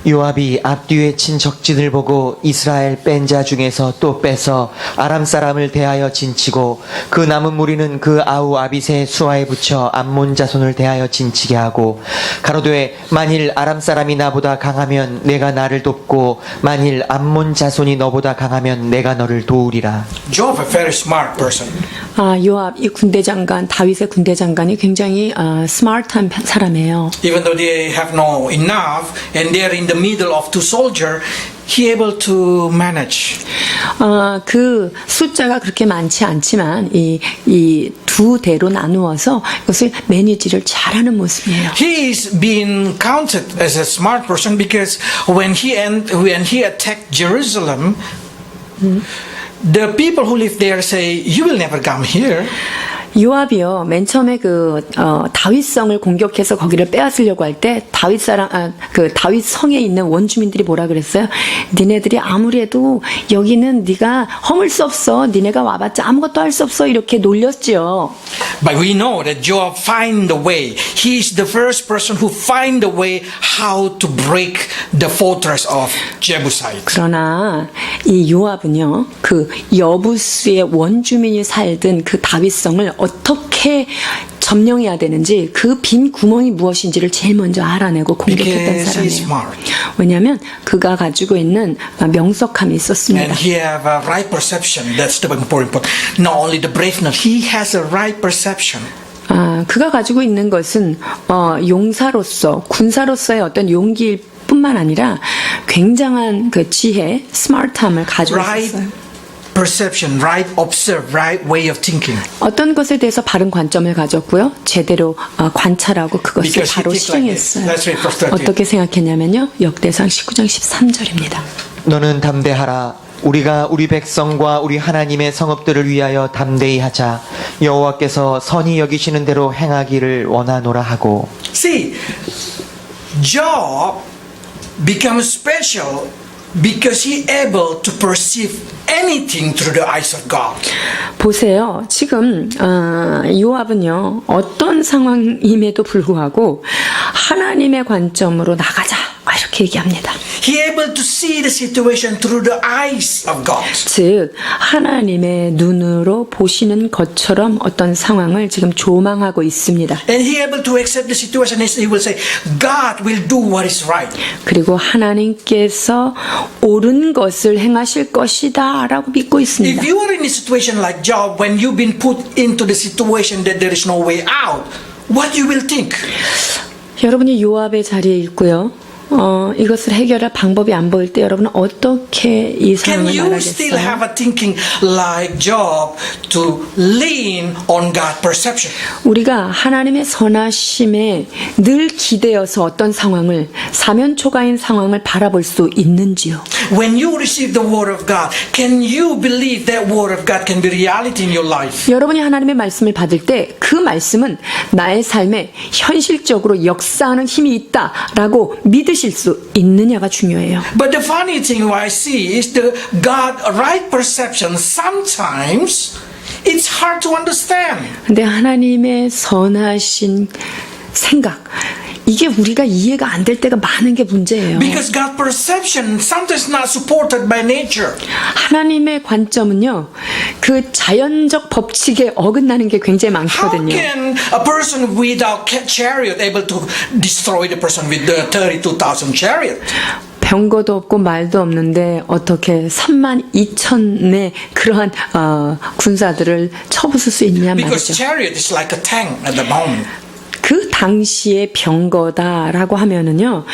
[SPEAKER 3] 요압이 앞뒤에 친 적진을 보고 이스라엘 뺀 자 중에서 또 빼서 아람 사람을 대하여 진치고 그 남은 무리는 그 아우 아빗의 수하에 붙여 암몬 자손을 대하여 진치게 하고 가로되 만일 아람 사람이 나보다 강하면 내가 나를 돕고 만일 암몬 자손이 너보다 강하면 내가 너를 도우리라.
[SPEAKER 1] Job, a very smart person.
[SPEAKER 2] 요압, 이 군대 장관, 다윗의 군대 장관이 굉장히 스마트한 사람이에요.
[SPEAKER 1] Even though they have no enough and they're in the middle of two soldiers, he able to manage.
[SPEAKER 2] 그 숫자가 그렇게 많지 않지만 이 두 대로 나누어서 이것을 매니지를 잘하는 모습이에요.
[SPEAKER 1] He is being counted as a smart person because when he attacked Jerusalem, the people who live there say, "You will never come here."
[SPEAKER 2] 요압이요, 맨 처음에 다윗성을 공격해서 거기를 빼앗으려고 할 때 다윗 성에 있는 원주민들이 뭐라 그랬어요? 니네들이 아무리 해도 여기는 네가 허물 수 없어. 니네가 와봤자 아무것도 할 수 없어. 이렇게 놀렸지요.
[SPEAKER 1] But we know that Joab find the way. He is the first person who find the way how to break the fortress of Jebusite.
[SPEAKER 2] 그러나 이 요압은요, 그 여부스의 원주민이 살던 그 다윗성을 어떻게 점령해야 되는지 그 빈 구멍이 무엇인지를 제일 먼저 알아내고 공격했던
[SPEAKER 1] Because he's
[SPEAKER 2] 사람이에요.
[SPEAKER 1] smart.
[SPEAKER 2] 왜냐하면 그가 가지고 있는 명석함이 있었습니다.
[SPEAKER 1] And he have a right perception. That's the important point. Not only the braveness, he has a right perception.
[SPEAKER 2] 그가 가지고 있는 것은 용사로서 군사로서의 어떤 용기일 뿐만 아니라 굉장한 그 지혜, 스마트함을 가지고
[SPEAKER 1] Right
[SPEAKER 2] 있었어요.
[SPEAKER 1] perception, right observe, right way of thinking.
[SPEAKER 2] 어떤 것에 대해서 바른 관점을 가졌고요. 제대로 관찰하고 그것을
[SPEAKER 1] Because he
[SPEAKER 2] 바로
[SPEAKER 1] thinks like this.
[SPEAKER 2] 실행했어요.
[SPEAKER 1] That's very frustrating.
[SPEAKER 2] 어떻게 생각했냐면요. 역대상 19장 13절입니다.
[SPEAKER 3] 너는 담대하라. 우리가 우리 백성과 우리 하나님의 성읍들을 위하여 담대히 하자. 여호와께서 선히 여기시는 대로 행하기를 원하노라 하고.
[SPEAKER 1] See, Job becomes special because he able to perceive anything through the eyes of God.
[SPEAKER 2] 보세요. 지금 요압은요. 어떤 상황임에도 불구하고 하나님의 관점으로 나가자. 이렇게 얘기합니다.
[SPEAKER 1] He able to see the situation through the eyes of God.
[SPEAKER 2] 즉 하나님의 눈으로 보시는 것처럼 어떤 상황을 지금 조망하고 있습니다.
[SPEAKER 1] And he able to accept the situation. He will say, God will do what is right.
[SPEAKER 2] 그리고 하나님께서 옳은 것을 행하실 것이다 라고 믿고 있습니다.
[SPEAKER 1] If you are in a situation like Job, when you've been put into the situation that there is no way out, what you will think?
[SPEAKER 2] 여러분이 요압의 자리에 있고요. 이것을 해결할 방법이 안 보일 때 여러분은 어떻게 이
[SPEAKER 1] Can
[SPEAKER 2] 상황을
[SPEAKER 1] you still have
[SPEAKER 2] 말하겠어요?
[SPEAKER 1] a thinking like Job to lean on God perception?
[SPEAKER 2] 우리가 하나님의 선하심에 늘 기대어서 어떤 상황을 사면초가인 상황을 바라볼 수 있는지요?
[SPEAKER 1] When you receive the word of God, can you believe that word of God can be reality in your life?
[SPEAKER 2] 여러분이 하나님의 말씀을 받을 때 그 말씀은 나의 삶에 현실적으로 역사하는 힘이 있다라고 믿으실 수 있느냐가 중요해요.
[SPEAKER 1] But the funny thing what I see is the God right perception. Sometimes it's hard to understand.
[SPEAKER 2] 근데 하나님의 선하신 생각 이게 우리가 이해가 안 될 때가 많은 게 문제예요.
[SPEAKER 1] Because God perception sometimes not supported by nature.
[SPEAKER 2] 하나님의 관점은요. 그 자연적 법칙에 어긋나는 게 굉장히
[SPEAKER 1] How
[SPEAKER 2] 많거든요.
[SPEAKER 1] can a person without chariot able to destroy the person with the 32,000 chariot?
[SPEAKER 2] 병거도 없고 말도 없는데 어떻게 32,000의 그러한 군사들을 쳐부술 수 있냐
[SPEAKER 1] Because
[SPEAKER 2] 말이죠.
[SPEAKER 1] chariot is like a tank at the moment.
[SPEAKER 2] 그 당시의 병거다라고 하면은요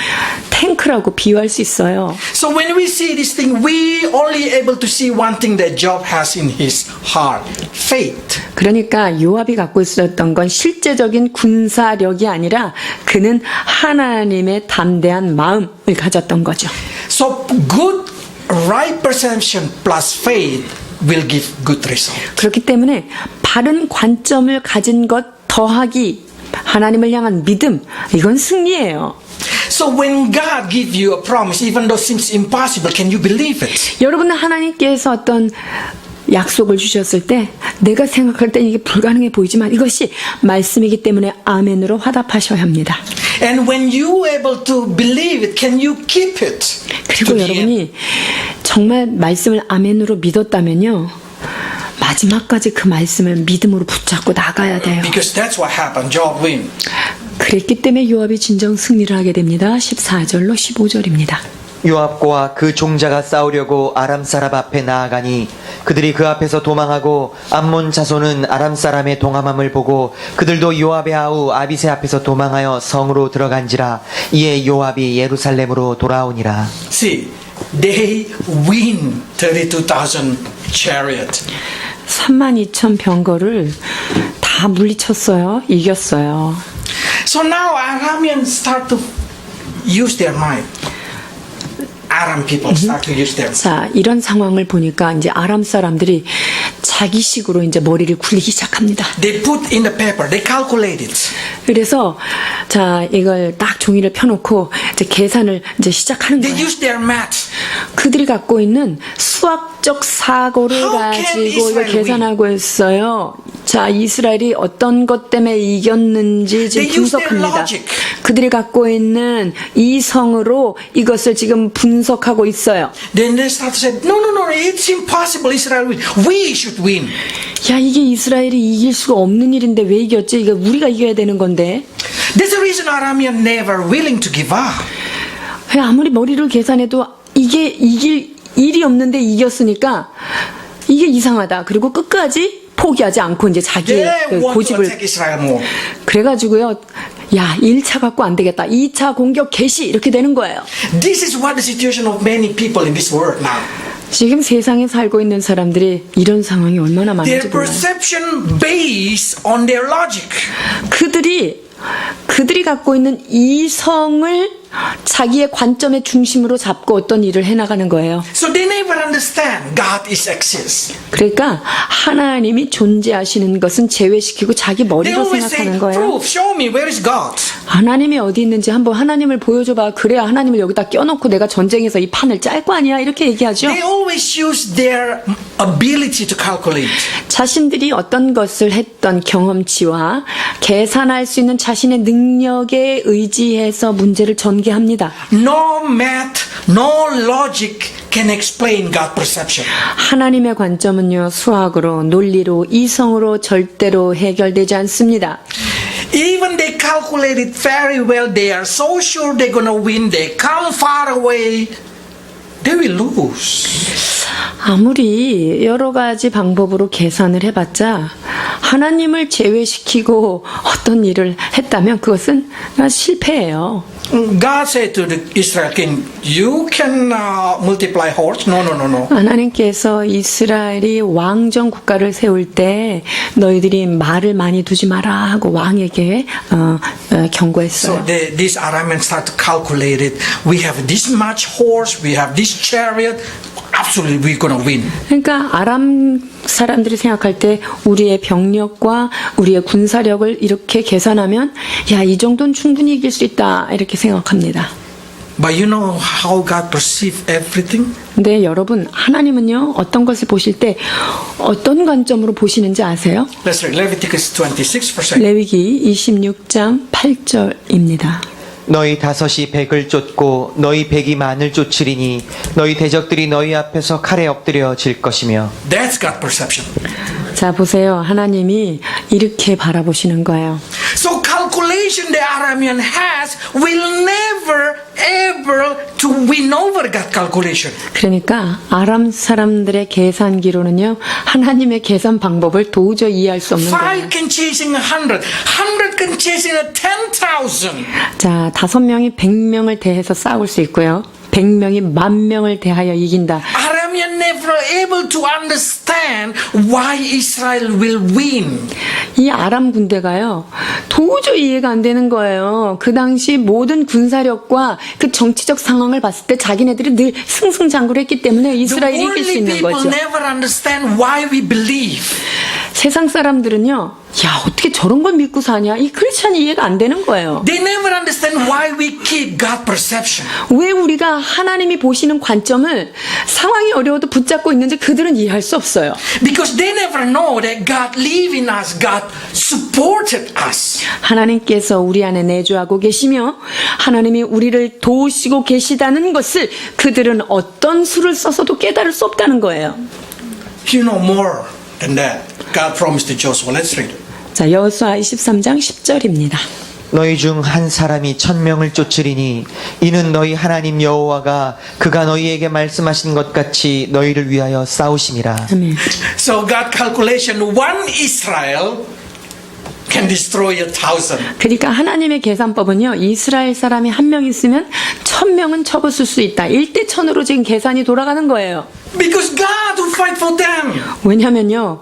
[SPEAKER 2] 탱크라고 비유할 수 있어요.
[SPEAKER 1] So when we see this thing, we only able to see one thing that Job has in his heart: faith.
[SPEAKER 2] 그러니까 요압이 갖고 있었던 건 실제적인 군사력이 아니라 그는 하나님의 담대한 마음을 가졌던 거죠.
[SPEAKER 1] So good right perception plus faith will give good result.
[SPEAKER 2] 그렇기 때문에 바른 관점을 가진 것 더하기 하나님을 향한 믿음 이건 승리예요.
[SPEAKER 1] So when God give you a promise, even though it seems impossible, can you believe it?
[SPEAKER 2] 여러분은 하나님께서 어떤 약속을 주셨을 때 내가 생각할 때 이게 불가능해 보이지만 이것이 말씀이기 때문에 아멘으로 화답하셔야 합니다.
[SPEAKER 1] And when you able to believe it, can you keep it?
[SPEAKER 2] 그리고
[SPEAKER 1] to the end?
[SPEAKER 2] 여러분이 정말 말씀을 아멘으로 믿었다면요. 마지막까지 그 말씀을 믿음으로 붙잡고 나가야 돼요.
[SPEAKER 1] Because that's what happened. Job win.
[SPEAKER 2] 그랬기 때문에 요압이 진정 승리를 하게 됩니다. 14절로 15절입니다.
[SPEAKER 3] 요압과 그 종자가 싸우려고 아람 사람 앞에 나아가니 그들이 그 앞에서 도망하고 암몬 자손은 아람 사람의 동함함을 보고 그들도 요압의 아우 아비새 앞에서 도망하여 성으로 들어간지라. 이에 요압이 예루살렘으로 돌아오니라.
[SPEAKER 1] See, they win 32,000 chariot.
[SPEAKER 2] 32,000 병거를 다 물리쳤어요. 이겼어요.
[SPEAKER 1] So now Arameans start to use their mind. Aram people start to use their mind.
[SPEAKER 2] 자, 이런 상황을 보니까 이제 아람 사람들이 자기식으로 이제 머리를 굴리기 시작합니다.
[SPEAKER 1] They put in the paper, they calculate it.
[SPEAKER 2] 그래서 자, 이걸 딱 종이를 펴놓고 이제 계산을 이제 시작하는
[SPEAKER 1] They
[SPEAKER 2] 거예요.
[SPEAKER 1] use their math.
[SPEAKER 2] 그들이 갖고 있는 수학 수학적 사고를
[SPEAKER 1] How can
[SPEAKER 2] 가지고 이걸
[SPEAKER 1] Israel
[SPEAKER 2] 계산하고 있어요. 자, 이스라엘이 어떤 것 때문에 이겼는지 지금
[SPEAKER 1] They use their
[SPEAKER 2] 분석합니다.
[SPEAKER 1] logic.
[SPEAKER 2] 그들이 갖고 있는 이성으로 이것을 지금 분석하고 있어요.
[SPEAKER 1] Then they start to say, no, it's impossible. Israel win. We should win.
[SPEAKER 2] 야, 이게 이스라엘이 이길 수가 없는 일인데 왜 이겼지? 이거 우리가 이겨야 되는 건데.
[SPEAKER 1] That's the reason Aramean never willing to give up.
[SPEAKER 2] 아무리 머리를 계산해도 이게 이길 일이 없는데 이겼으니까 이게 이상하다. 그리고 끝까지 포기하지 않고 이제 자기의
[SPEAKER 1] They
[SPEAKER 2] 그
[SPEAKER 1] want to
[SPEAKER 2] 고집을
[SPEAKER 1] attack Israel more.
[SPEAKER 2] 그래가지고요. 야, 1차 갖고 안 되겠다. 2차 공격 개시 이렇게 되는 거예요.
[SPEAKER 1] This is what the situation of many people in this world now.
[SPEAKER 2] 지금 세상에 살고 있는 사람들이 이런 상황이 얼마나 많은지
[SPEAKER 1] Their
[SPEAKER 2] 몰라요.
[SPEAKER 1] perception based on their logic.
[SPEAKER 2] 그들이 갖고 있는 이성을 자기의 관점의 중심으로 잡고 어떤 일을 해나가는 거예요.
[SPEAKER 1] So they never understand God is exists.
[SPEAKER 2] 그러니까 하나님이 존재하시는 것은 제외시키고 자기
[SPEAKER 1] They
[SPEAKER 2] 머리로
[SPEAKER 1] always say,
[SPEAKER 2] 생각하는 거예요.
[SPEAKER 1] proof, show me, where is God?
[SPEAKER 2] 하나님이 어디 있는지 한번 하나님을 보여줘봐. 그래야 하나님을 여기다 껴놓고 내가 전쟁에서 이 판을 짤 거 아니야. 이렇게 얘기하죠.
[SPEAKER 1] They always use their ability to calculate.
[SPEAKER 2] 자신들이 어떤 것을 했던 경험치와 계산할 수 있는 자신의 능력에 의지해서 문제를 전개합니다.
[SPEAKER 1] No math, no logic can explain God perception.
[SPEAKER 2] 하나님의 관점은요, 수학으로, 논리로, 이성으로 절대로 해결되지 않습니다.
[SPEAKER 1] Even they calculate it very well. They are so sure they're gonna win. They come far away. They will lose.
[SPEAKER 2] 아무리 여러 가지 방법으로 계산을 해봤자 하나님을 제외시키고 어떤 일을 했다면 그것은 실패예요.
[SPEAKER 1] God said to the Israel king, "You can multiply horse." No.
[SPEAKER 2] 하나님께서 이스라엘이 왕정 국가를 세울 때 너희들이 말을 많이 두지 마라 하고 왕에게 경고했어요.
[SPEAKER 1] So these Arameans start to calculate it. We have this much horse. We have this chariot. Absolutely, we're gonna win.
[SPEAKER 2] 그러니까 아람 사람들이 생각할 때 우리의 병력과 우리의 군사력을 이렇게 계산하면 야, 이 정도는 충분히 이길 수 있다 이렇게 생각합니다.
[SPEAKER 1] But you know how God perceives everything?
[SPEAKER 2] 근데 여러분, 하나님은요 어떤 것을 보실 때 어떤 관점으로 보시는지 아세요?
[SPEAKER 1] Let's read Leviticus 26%.
[SPEAKER 2] 레위기 26장 8절입니다.
[SPEAKER 3] 너희 다섯이 백을 쫓고 너희 백이 만을 쫓으리니 너희 대적들이 너희 앞에서 칼에 엎드려 질 것이며.
[SPEAKER 1] That's God perception.
[SPEAKER 2] 자, 보세요. 하나님이 이렇게 바라보시는 거예요.
[SPEAKER 1] So calculation the Aramean has will never ever to win over God calculation.
[SPEAKER 2] 그러니까 아람 사람들의 계산기로는요 하나님의 계산 방법을 도저히 이해할 수 없는 거예요.
[SPEAKER 1] Five can chasing 100. 100 can chasing 10,000.
[SPEAKER 2] 자, 5명이 100명을 대해서 싸울 수 있고요. 100명이 10,000명을 대하여 이긴다.
[SPEAKER 1] Aramean never able to understand why Israel will win.
[SPEAKER 2] 이 아람 군대가요 도저히 이해가 안 되는 거예요. 그 당시 모든 군사력과 그 정치적 상황을 봤을 때 자기네들이 늘 승승장구를 했기 때문에
[SPEAKER 1] The
[SPEAKER 2] 이스라엘이 이길 수
[SPEAKER 1] worldly
[SPEAKER 2] 있는
[SPEAKER 1] people
[SPEAKER 2] 거죠.
[SPEAKER 1] never understand why we believe.
[SPEAKER 2] 세상 사람들은요, 야, 어떻게 저런 걸 믿고 사냐? 이 크리스찬이 이해가 안 되는 거예요.
[SPEAKER 1] They never understand why we keep God perception.
[SPEAKER 2] 왜 우리가 하나님이 보시는 관점을 상황이 어려워도 붙잡고 있는지 그들은 이해할 수 없어요.
[SPEAKER 1] Because they never know that God live in us. God supported us.
[SPEAKER 2] 하나님께서 우리 안에 내주하고 계시며 하나님이 우리를 도우시고 계시다는 것을 그들은 어떤 수를 써서도 깨달을 수 없다는 거예요.
[SPEAKER 1] You know more than that. God promised to Joshua. Let's read it.
[SPEAKER 2] 자, 여호수아 23장 10절입니다.
[SPEAKER 3] 너희 중 한 사람이 1,000명을 쫓으리니 이는 너희 하나님 여호와가 그가 너희에게 말씀하신 것 같이 너희를 위하여 싸우심이라.
[SPEAKER 2] 아멘.
[SPEAKER 1] So God calculation, one Israel can destroy 1,000.
[SPEAKER 2] 그러니까 하나님의 계산법은요, 이스라엘 사람이 1명 있으면 1,000명은 쳐부술 수 있다. 1대 1,000으로 지금 계산이 돌아가는 거예요.
[SPEAKER 1] Because God will fight for them.
[SPEAKER 2] 왜냐면요,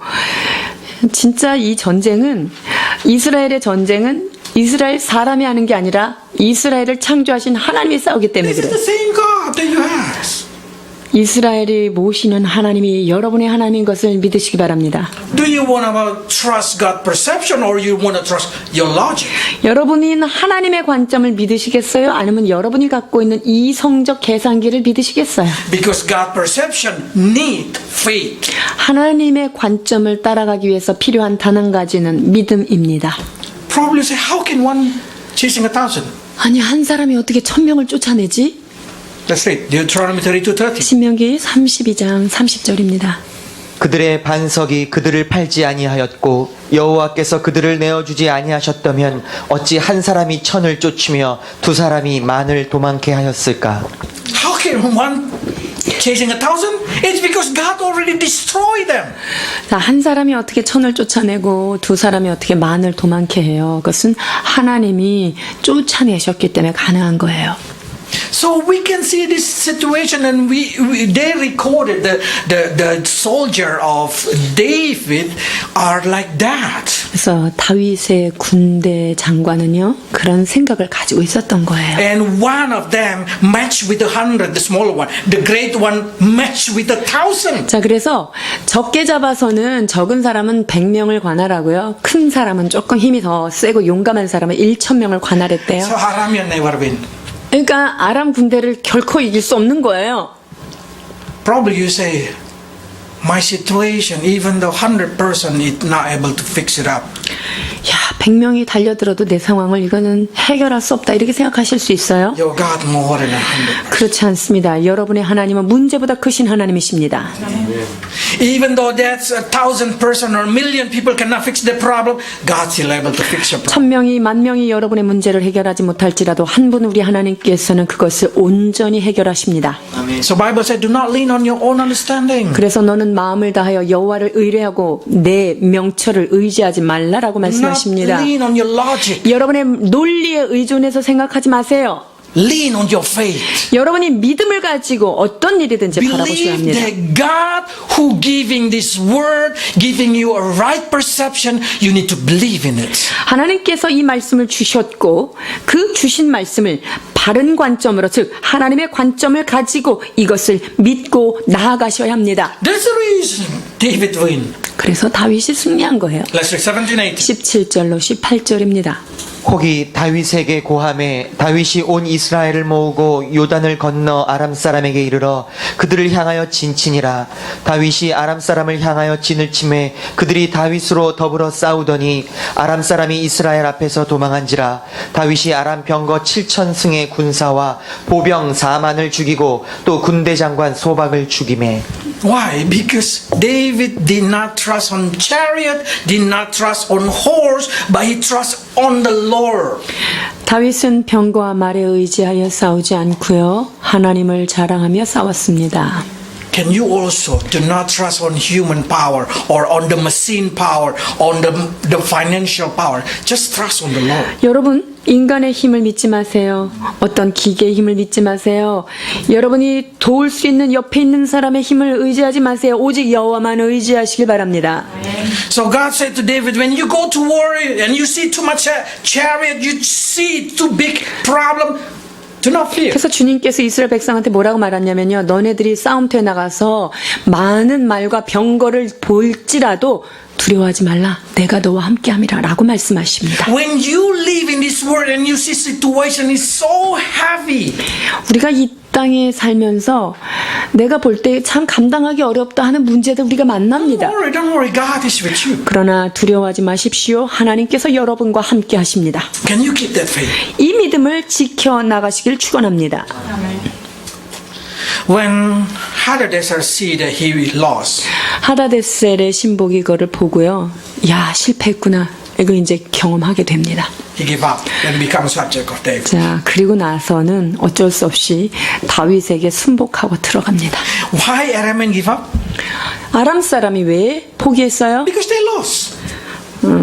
[SPEAKER 2] 진짜 이 전쟁은, 이스라엘의 전쟁은 이스라엘 사람이 하는 게 아니라 이스라엘을 창조하신 하나님이 싸우기 때문에
[SPEAKER 1] This is
[SPEAKER 2] 그래요.
[SPEAKER 1] the same God that you have.
[SPEAKER 2] 이스라엘이 모시는 하나님이 여러분의 하나님인 것을 믿으시기 바랍니다.
[SPEAKER 1] Do you want to trust God perception or you want to trust your logic?
[SPEAKER 2] 여러분이 하나님의 관점을 믿으시겠어요? 아니면 여러분이 갖고 있는 이성적 계산기를 믿으시겠어요?
[SPEAKER 1] Because God perception need faith.
[SPEAKER 2] 하나님의 관점을 따라가기 위해서 필요한 단 한 가지는 믿음입니다.
[SPEAKER 1] Probably say, how can one chasing 1,000?
[SPEAKER 2] 아니, 한 사람이 어떻게 1,000명을 쫓아내지?
[SPEAKER 1] Let's read Deuteronomy 32:30.
[SPEAKER 2] 신명기 32장 30절입니다.
[SPEAKER 3] 그들의 반석이 그들을 팔지 아니하였고 여호와께서 그들을 내어주지 아니하셨다면 어찌 한 사람이 1,000을 쫓으며 두 사람이 10,000을 도망케 하였을까?
[SPEAKER 1] How can one chasing 1,000? It's because God already destroyed them.
[SPEAKER 2] 자, 한 사람이 어떻게 1,000을 쫓아내고 두 사람이 어떻게 10,000을 도망케 해요? 그것은 하나님이 쫓아내셨기 때문에 가능한 거예요.
[SPEAKER 1] So we can see this situation, and they recorded the soldier of David are like that.
[SPEAKER 2] 그래서 다윗의 군대 장관은요, 그런 생각을 가지고 있었던 거예요.
[SPEAKER 1] And one of them matched with 100, the smaller one. The great one matched with 1,000.
[SPEAKER 2] 자, 그래서 적게 잡아서는 적은 사람은 100명을 관할하고요. 큰 사람은 조금 힘이 더 세고 용감한 사람은 1,000명을 관할했대요.
[SPEAKER 1] So Aramean never win.
[SPEAKER 2] 그러니까 아람 군대를 결코 이길 수 없는 거예요.
[SPEAKER 1] Probably you say, my situation, even though 100 person is not able to fix it up.
[SPEAKER 2] 야, 100명이 달려들어도 내 상황을 이거는 해결할 수 없다 이렇게 생각하실 수 있어요?
[SPEAKER 1] Your God more than 100.
[SPEAKER 2] 그렇지 않습니다. 여러분의 하나님은 문제보다 크신 하나님이십니다.
[SPEAKER 1] Even though that's 1,000 person or 1,000,000 people cannot fix the problem, God's still able to fix your problem.
[SPEAKER 2] 1,000명이 10,000명이 여러분의 문제를 해결하지 못할지라도 한 분 우리 하나님께서는 그것을 온전히 해결하십니다.
[SPEAKER 1] So Bible said, do not lean on your own understanding.
[SPEAKER 2] 그래서 너는 마음을 다하여 여호와를 의뢰하고 내 명철을 의지하지 말라라고
[SPEAKER 1] Not
[SPEAKER 2] 말씀하십니다.
[SPEAKER 1] lean on your logic.
[SPEAKER 2] 여러분의 논리에 의존해서 생각하지 마세요.
[SPEAKER 1] Lean on your faith.
[SPEAKER 2] 여러분이 믿음을 가지고 어떤 일이든지 바라보셔야
[SPEAKER 1] Believe
[SPEAKER 2] 합니다.
[SPEAKER 1] that God who giving this word, giving you a right perception, you need to believe in it.
[SPEAKER 2] 하나님께서 이 말씀을 주셨고 그 주신 말씀을 바른 관점으로 즉 하나님의 관점을 가지고 이것을 믿고 나아가셔야 합니다.
[SPEAKER 1] That's the reason David win.
[SPEAKER 2] 그래서 다윗이 승리한 거예요.
[SPEAKER 1] Let's read 17, 18.
[SPEAKER 2] 17절로 18절입니다.
[SPEAKER 3] 혹이 다윗에게 고함해 다윗이 온 이스라엘을 모으고 요단을 건너 아람 사람에게 이르러 그들을 향하여 진치니라. 다윗이 아람 사람을 향하여 진을 치매 그들이 다윗으로 더불어 싸우더니 아람 사람이 이스라엘 앞에서 도망한지라. 다윗이 아람 병거 7,000승의 군사와 보병 40,000을 죽이고 또 군대 장관 소박을 죽이매.
[SPEAKER 1] Why? Because David did not trust on chariot, did not trust on horse, but he trust on the Lord.
[SPEAKER 2] 다윗은 병거와 말에 의지하여 싸우지 않고요. 하나님을 자랑하며 싸웠습니다.
[SPEAKER 1] Can you also do not trust on human power or on the machine power, on the financial power? Just trust on the Lord.
[SPEAKER 2] 여러분, 인간의 힘을 믿지 마세요. 어떤 기계의 힘을 믿지 마세요. 여러분이 도울 수 있는 옆에 있는 사람의 힘을 의지하지 마세요. 오직 여호와만 의지하시길 바랍니다.
[SPEAKER 1] So God said to David, when you go to war and you see too much chariot, you see too big problem, do not fear.
[SPEAKER 2] 그래서 주님께서 이스라엘 백성한테 뭐라고 말했냐면요. 너네들이 싸움터에 나가서 많은 말과 병거를 볼지라도 두려워하지 말라. 내가 너와 함께함이라 라고 말씀하십니다.
[SPEAKER 1] When you live in this world and you see situation is so heavy,
[SPEAKER 2] 우리가 이 땅에 살면서 내가 볼 때 참 감당하기 어렵다 하는 문제들 우리가 만납니다.
[SPEAKER 1] don't worry, God is with you.
[SPEAKER 2] 그러나 두려워하지 마십시오. 하나님께서 여러분과 함께 하십니다.
[SPEAKER 1] Can you keep that faith?
[SPEAKER 2] 이 믿음을 지켜나가시길 축원합니다.
[SPEAKER 1] When Hadadezer see that he lost,
[SPEAKER 2] 하다데셀의 신복이 이거를 보고요. 야, 실패했구나. 이거 이제 경험하게 됩니다.
[SPEAKER 1] he gave up and become subject of David.
[SPEAKER 2] 자, 그리고 나서는 어쩔 수 없이 다윗에게 순복하고 들어갑니다.
[SPEAKER 1] Why Aramean give up?
[SPEAKER 2] 아람 사람이 왜 포기했어요?
[SPEAKER 1] Because they lost.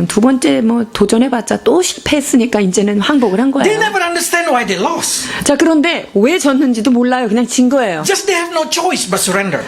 [SPEAKER 2] 두 번째 뭐 도전해봤자 또 실패했으니까 이제는 항복을 한
[SPEAKER 1] They
[SPEAKER 2] 거예요.
[SPEAKER 1] never understand why they lost.
[SPEAKER 2] 자, 그런데 왜 졌는지도 몰라요. 그냥 진 거예요.
[SPEAKER 1] Just they have no choice but surrender.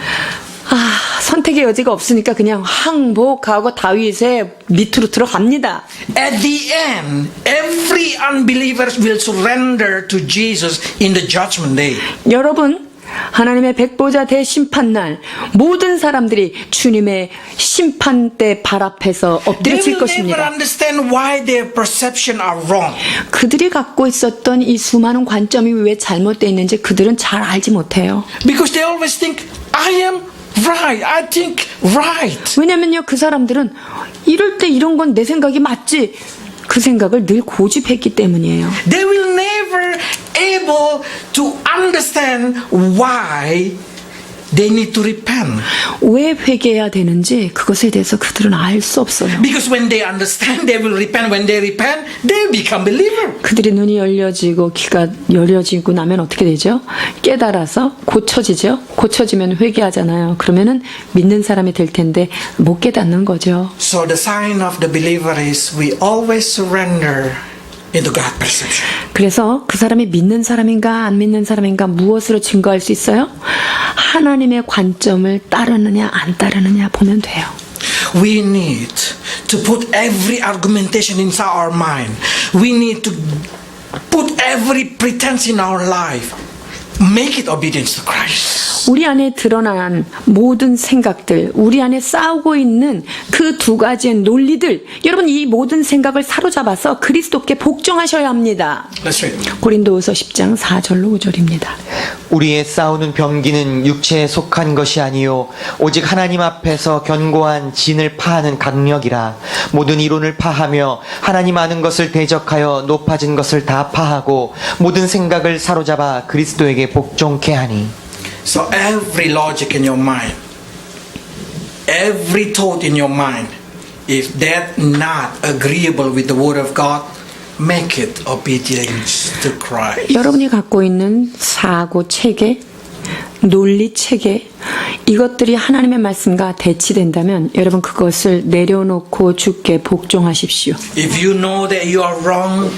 [SPEAKER 2] 아, 선택의 여지가 없으니까 그냥 항복하고 다윗의 밑으로 들어갑니다.
[SPEAKER 1] At the end, every unbeliever will surrender to Jesus in the judgment day.
[SPEAKER 2] 여러분, 하나님의 백보자 대심판날 모든 사람들이 주님의 심판대 발 앞에서
[SPEAKER 1] They
[SPEAKER 2] 엎드려질
[SPEAKER 1] will never
[SPEAKER 2] 것입니다.
[SPEAKER 1] understand why their perception are wrong.
[SPEAKER 2] 그들이 갖고 있었던 이 수많은 관점이 왜 잘못되어 있는지 그들은 잘 알지 못해요.
[SPEAKER 1] Because they always think, I am right. I think right.
[SPEAKER 2] 왜냐면요, 그 사람들은 이럴 때 이런 건 내 생각이 맞지. 그 생각을 늘 고집했기 때문이에요.
[SPEAKER 1] They will never able to understand why they need to repent.
[SPEAKER 2] 왜 회개해야 되는지 그것에 대해서 그들은 알 수 없어요.
[SPEAKER 1] Because when they understand, they will repent. When they repent, they will become believer.
[SPEAKER 2] 그들의 눈이 열려지고 귀가 열려지고 나면 어떻게 되죠? 깨달아서 고쳐지죠. 고쳐지면 회개하잖아요. 그러면은 믿는 사람이 될 텐데 못 깨닫는 거죠.
[SPEAKER 1] So the sign of the believer is we always surrender into God's perception.
[SPEAKER 2] 그래서 그 사람이 믿는 사람인가 안 믿는 사람인가 무엇으로 증거할 수 있어요? 하나님의 관점을 따르느냐 안 따르느냐 보면 돼요.
[SPEAKER 1] We need to put every argumentation inside our mind. We need to put every pretense in our life. Make it obedience to Christ.
[SPEAKER 2] 우리 안에 드러난 모든 생각들, 우리 안에 싸우고 있는 그 두 가지의 논리들, 여러분 이 모든 생각을 사로잡아서 그리스도께 복종하셔야 합니다.
[SPEAKER 1] Let's read.
[SPEAKER 2] 고린도후서 10장 4절로 5절입니다.
[SPEAKER 3] 우리의 싸우는 병기는 육체에 속한 것이 아니요 오직 하나님 앞에서 견고한 진을 파하는 강력이라. 모든 이론을 파하며 하나님 아는 것을 대적하여 높아진 것을 다 파하고 모든 생각을 사로잡아 그리스도에게 복종케 하니.
[SPEAKER 1] So every logic in your mind, every thought in your mind, if that not agreeable with the word of God, make it obedience to Christ.
[SPEAKER 2] 여러분이 갖고 있는 사고 체계, 논리 체계, 이것들이 하나님의 말씀과 대치된다면 여러분 그것을 내려놓고 주께 복종하십시오.
[SPEAKER 1] If you know that you are wrong,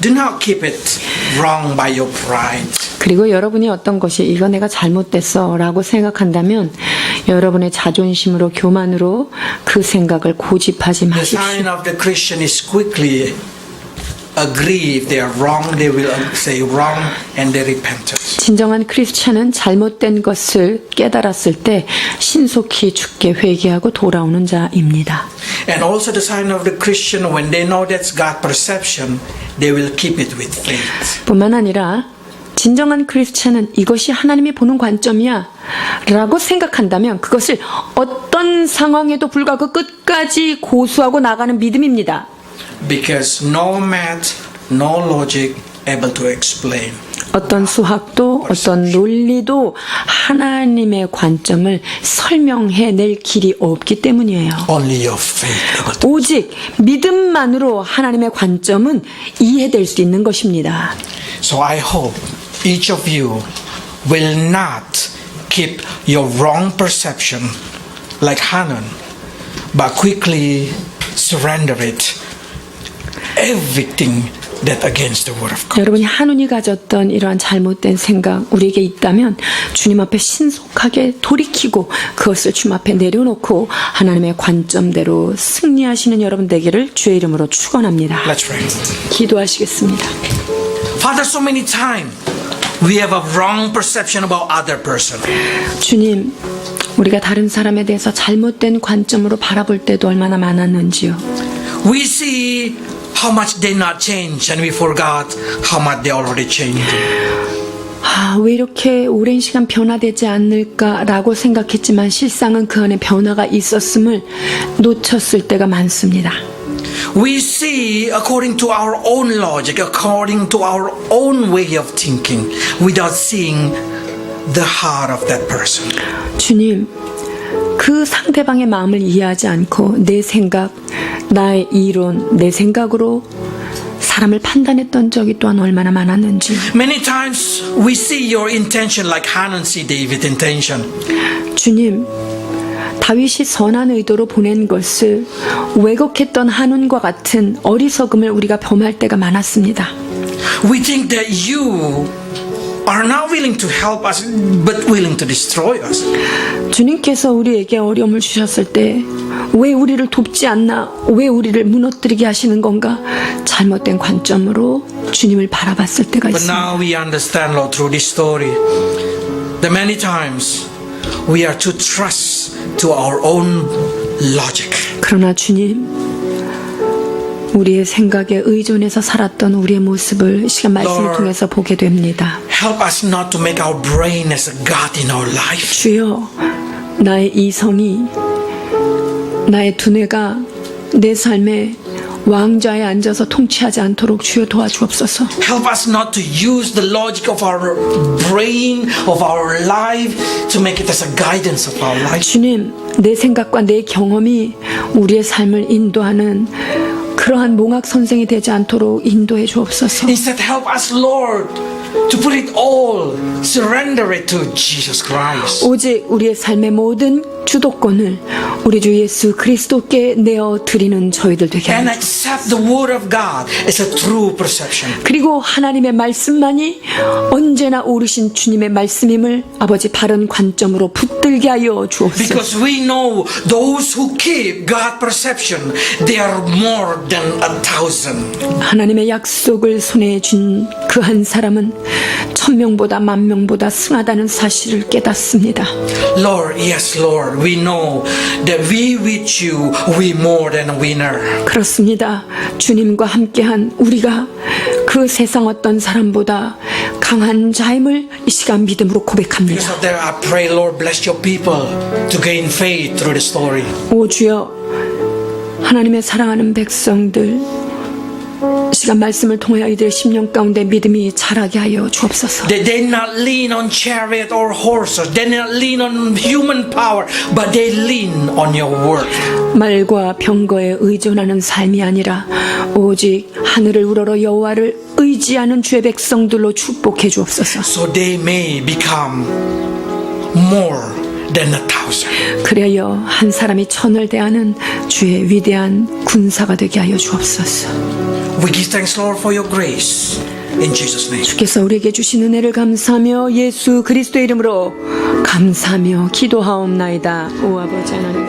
[SPEAKER 1] do not keep it wrong by your pride.
[SPEAKER 2] 그리고 여러분이 어떤 것이 이거 내가 잘못됐어 라고 생각한다면 여러분의 자존심으로 교만으로 그 생각을 고집하지
[SPEAKER 1] The
[SPEAKER 2] 마십시오.
[SPEAKER 1] sign of the Christian is quickly agree if they are wrong, they will say wrong and they repent.
[SPEAKER 2] 진정한 크리스찬은 잘못된 것을 깨달았을 때 신속히 주께 회개하고 돌아오는 자입니다.
[SPEAKER 1] And also the sign of the Christian, when they know that's God's perception, they will keep it with faith.
[SPEAKER 2] 뿐만 아니라 진정한 크리스찬은 이것이 하나님이 보는 관점이야 라고 생각한다면 그것을 어떤 상황에도 불구하고 끝까지 고수하고 나가는 믿음입니다.
[SPEAKER 1] Because no math, no logic able to explain.
[SPEAKER 2] 어떤 수학도 어떤 논리도 하나님의 관점을 설명해낼 길이 없기 때문이에요.
[SPEAKER 1] Only your faith able to.
[SPEAKER 2] 오직 믿음만으로 하나님의 관점은 이해될 수 있는 것입니다.
[SPEAKER 1] So I hope each of you will not keep your wrong perception like Hanan, but quickly surrender it. Everything that against the word of God.
[SPEAKER 2] 여러분이 한운이 가졌던 이러한 잘못된 생각 우리에게 있다면 주님 앞에 신속하게 돌이키고 그것을 주님 앞에 내려놓고 하나님의 관점대로 승리하시는 여러분 되기를 주의 이름으로 축원합니다.
[SPEAKER 1] Let's pray.
[SPEAKER 2] 기도하시겠습니다.
[SPEAKER 1] Father, so many times we have a wrong perception about other person.
[SPEAKER 2] 주님, 우리가 다른 사람에 대해서 잘못된 관점으로 바라볼 때도 얼마나 많았는지요.
[SPEAKER 1] We see how much they not change and we forgot how much they already changed.
[SPEAKER 2] 왜 이렇게 오랜 시간 변화되지 않을까라고 생각했지만 실상은 그 안에 변화가 있었음을 놓쳤을 때가 많습니다.
[SPEAKER 1] We see according to our own logic, according to our own way of thinking, without seeing the heart of that person.
[SPEAKER 2] 주님, 그 상대방의 마음을 이해하지 않고 내 생각, 나의 이론, 내 생각으로 사람을 판단했던 적이 또한 얼마나 많았는지.
[SPEAKER 1] Many times we see your intention like Hanan see David's intention.
[SPEAKER 2] 주님, 다윗이 선한 의도로 보낸 것을 왜곡했던 한운과 같은 어리석음을 우리가 범할 때가 많았습니다.
[SPEAKER 1] We think that you are not willing to help us, but willing to destroy us.
[SPEAKER 2] 주님께서 우리에게 어려움을 주셨을 때 왜 우리를 돕지 않나, 왜 우리를 무너뜨리게 하시는 건가, 잘못된 관점으로 주님을 바라봤을 때가
[SPEAKER 1] But
[SPEAKER 2] 있습니다.
[SPEAKER 1] now we understand, Lord, through this story, The many times we are to trust to our own logic.
[SPEAKER 2] 그러나 주님, 우리의 생각에 의존해서 살았던 우리의 모습을 이 시간 말씀을
[SPEAKER 1] Lord.
[SPEAKER 2] 통해서 보게 됩니다.
[SPEAKER 1] Help us not to make our brain as a God in our life.
[SPEAKER 2] 주여, 나의 이성이, 나의 두뇌가 내 삶에 왕좌에 앉아서 통치하지 않도록 주여 도와주옵소서.
[SPEAKER 1] Help us not to use the logic of our brain, of our life, to make it as a guidance of our life.
[SPEAKER 2] 주님, 내 생각과 내 경험이 우리의 삶을 인도하는 그러한 몽학 선생이 되지 않도록 인도해 주옵소서.
[SPEAKER 1] Instead, help us, Lord, to put it all, surrender it to Jesus Christ.
[SPEAKER 2] 오직 우리의 삶의 모든 주도권을 우리 주 예수 그리스도께 내어 드리는 저희들 되게
[SPEAKER 1] And
[SPEAKER 2] 하옵소서.
[SPEAKER 1] accept the word of God as a true perception.
[SPEAKER 2] 그리고 하나님의 말씀만이 언제나 오르신 주님의 말씀임을 아버지 바른 관점으로 붙들게 하여 주옵소서.
[SPEAKER 1] Because we know those who keep God perception, they are more than 1,000.
[SPEAKER 2] 하나님의 약속을 손에 쥔 그 한 사람은 1000명보다 10,000명보다 승하다는 사실을 깨닫습니다.
[SPEAKER 1] Lord, yes, Lord, we know that we with you, we more than a winner.
[SPEAKER 2] 그렇습니다. 주님과 함께한 우리가 그 세상 어떤 사람보다 강한 자임을 이 시간 믿음으로 고백합니다.
[SPEAKER 1] Because of that, I pray, Lord, bless your people to gain faith through the story.
[SPEAKER 2] 오 주여, 하나님의 사랑하는 백성들 이 시간 말씀을 통하여 이들의 심령 가운데 믿음이 자라게 하여 주옵소서.
[SPEAKER 1] They did not lean on chariot or horses. They did not lean on human power, but they lean on your word.
[SPEAKER 2] 말과 병거에 의존하는 삶이 아니라 오직 하늘을 우러러 여호와를 의지하는 주의 백성들로 축복해 주옵소서.
[SPEAKER 1] So they may become more than 1,000.
[SPEAKER 2] 그래야 한 사람이 천을 대하는 주의 위대한 군사가 되게 하여 주옵소서.
[SPEAKER 1] We give thanks, Lord, for your grace. In Jesus' name.
[SPEAKER 2] 주께서 우리에게 주신 은혜를 감사하며 예수 그리스도의 이름으로 감사하며 기도하옵나이다. 오 아버지 하나님.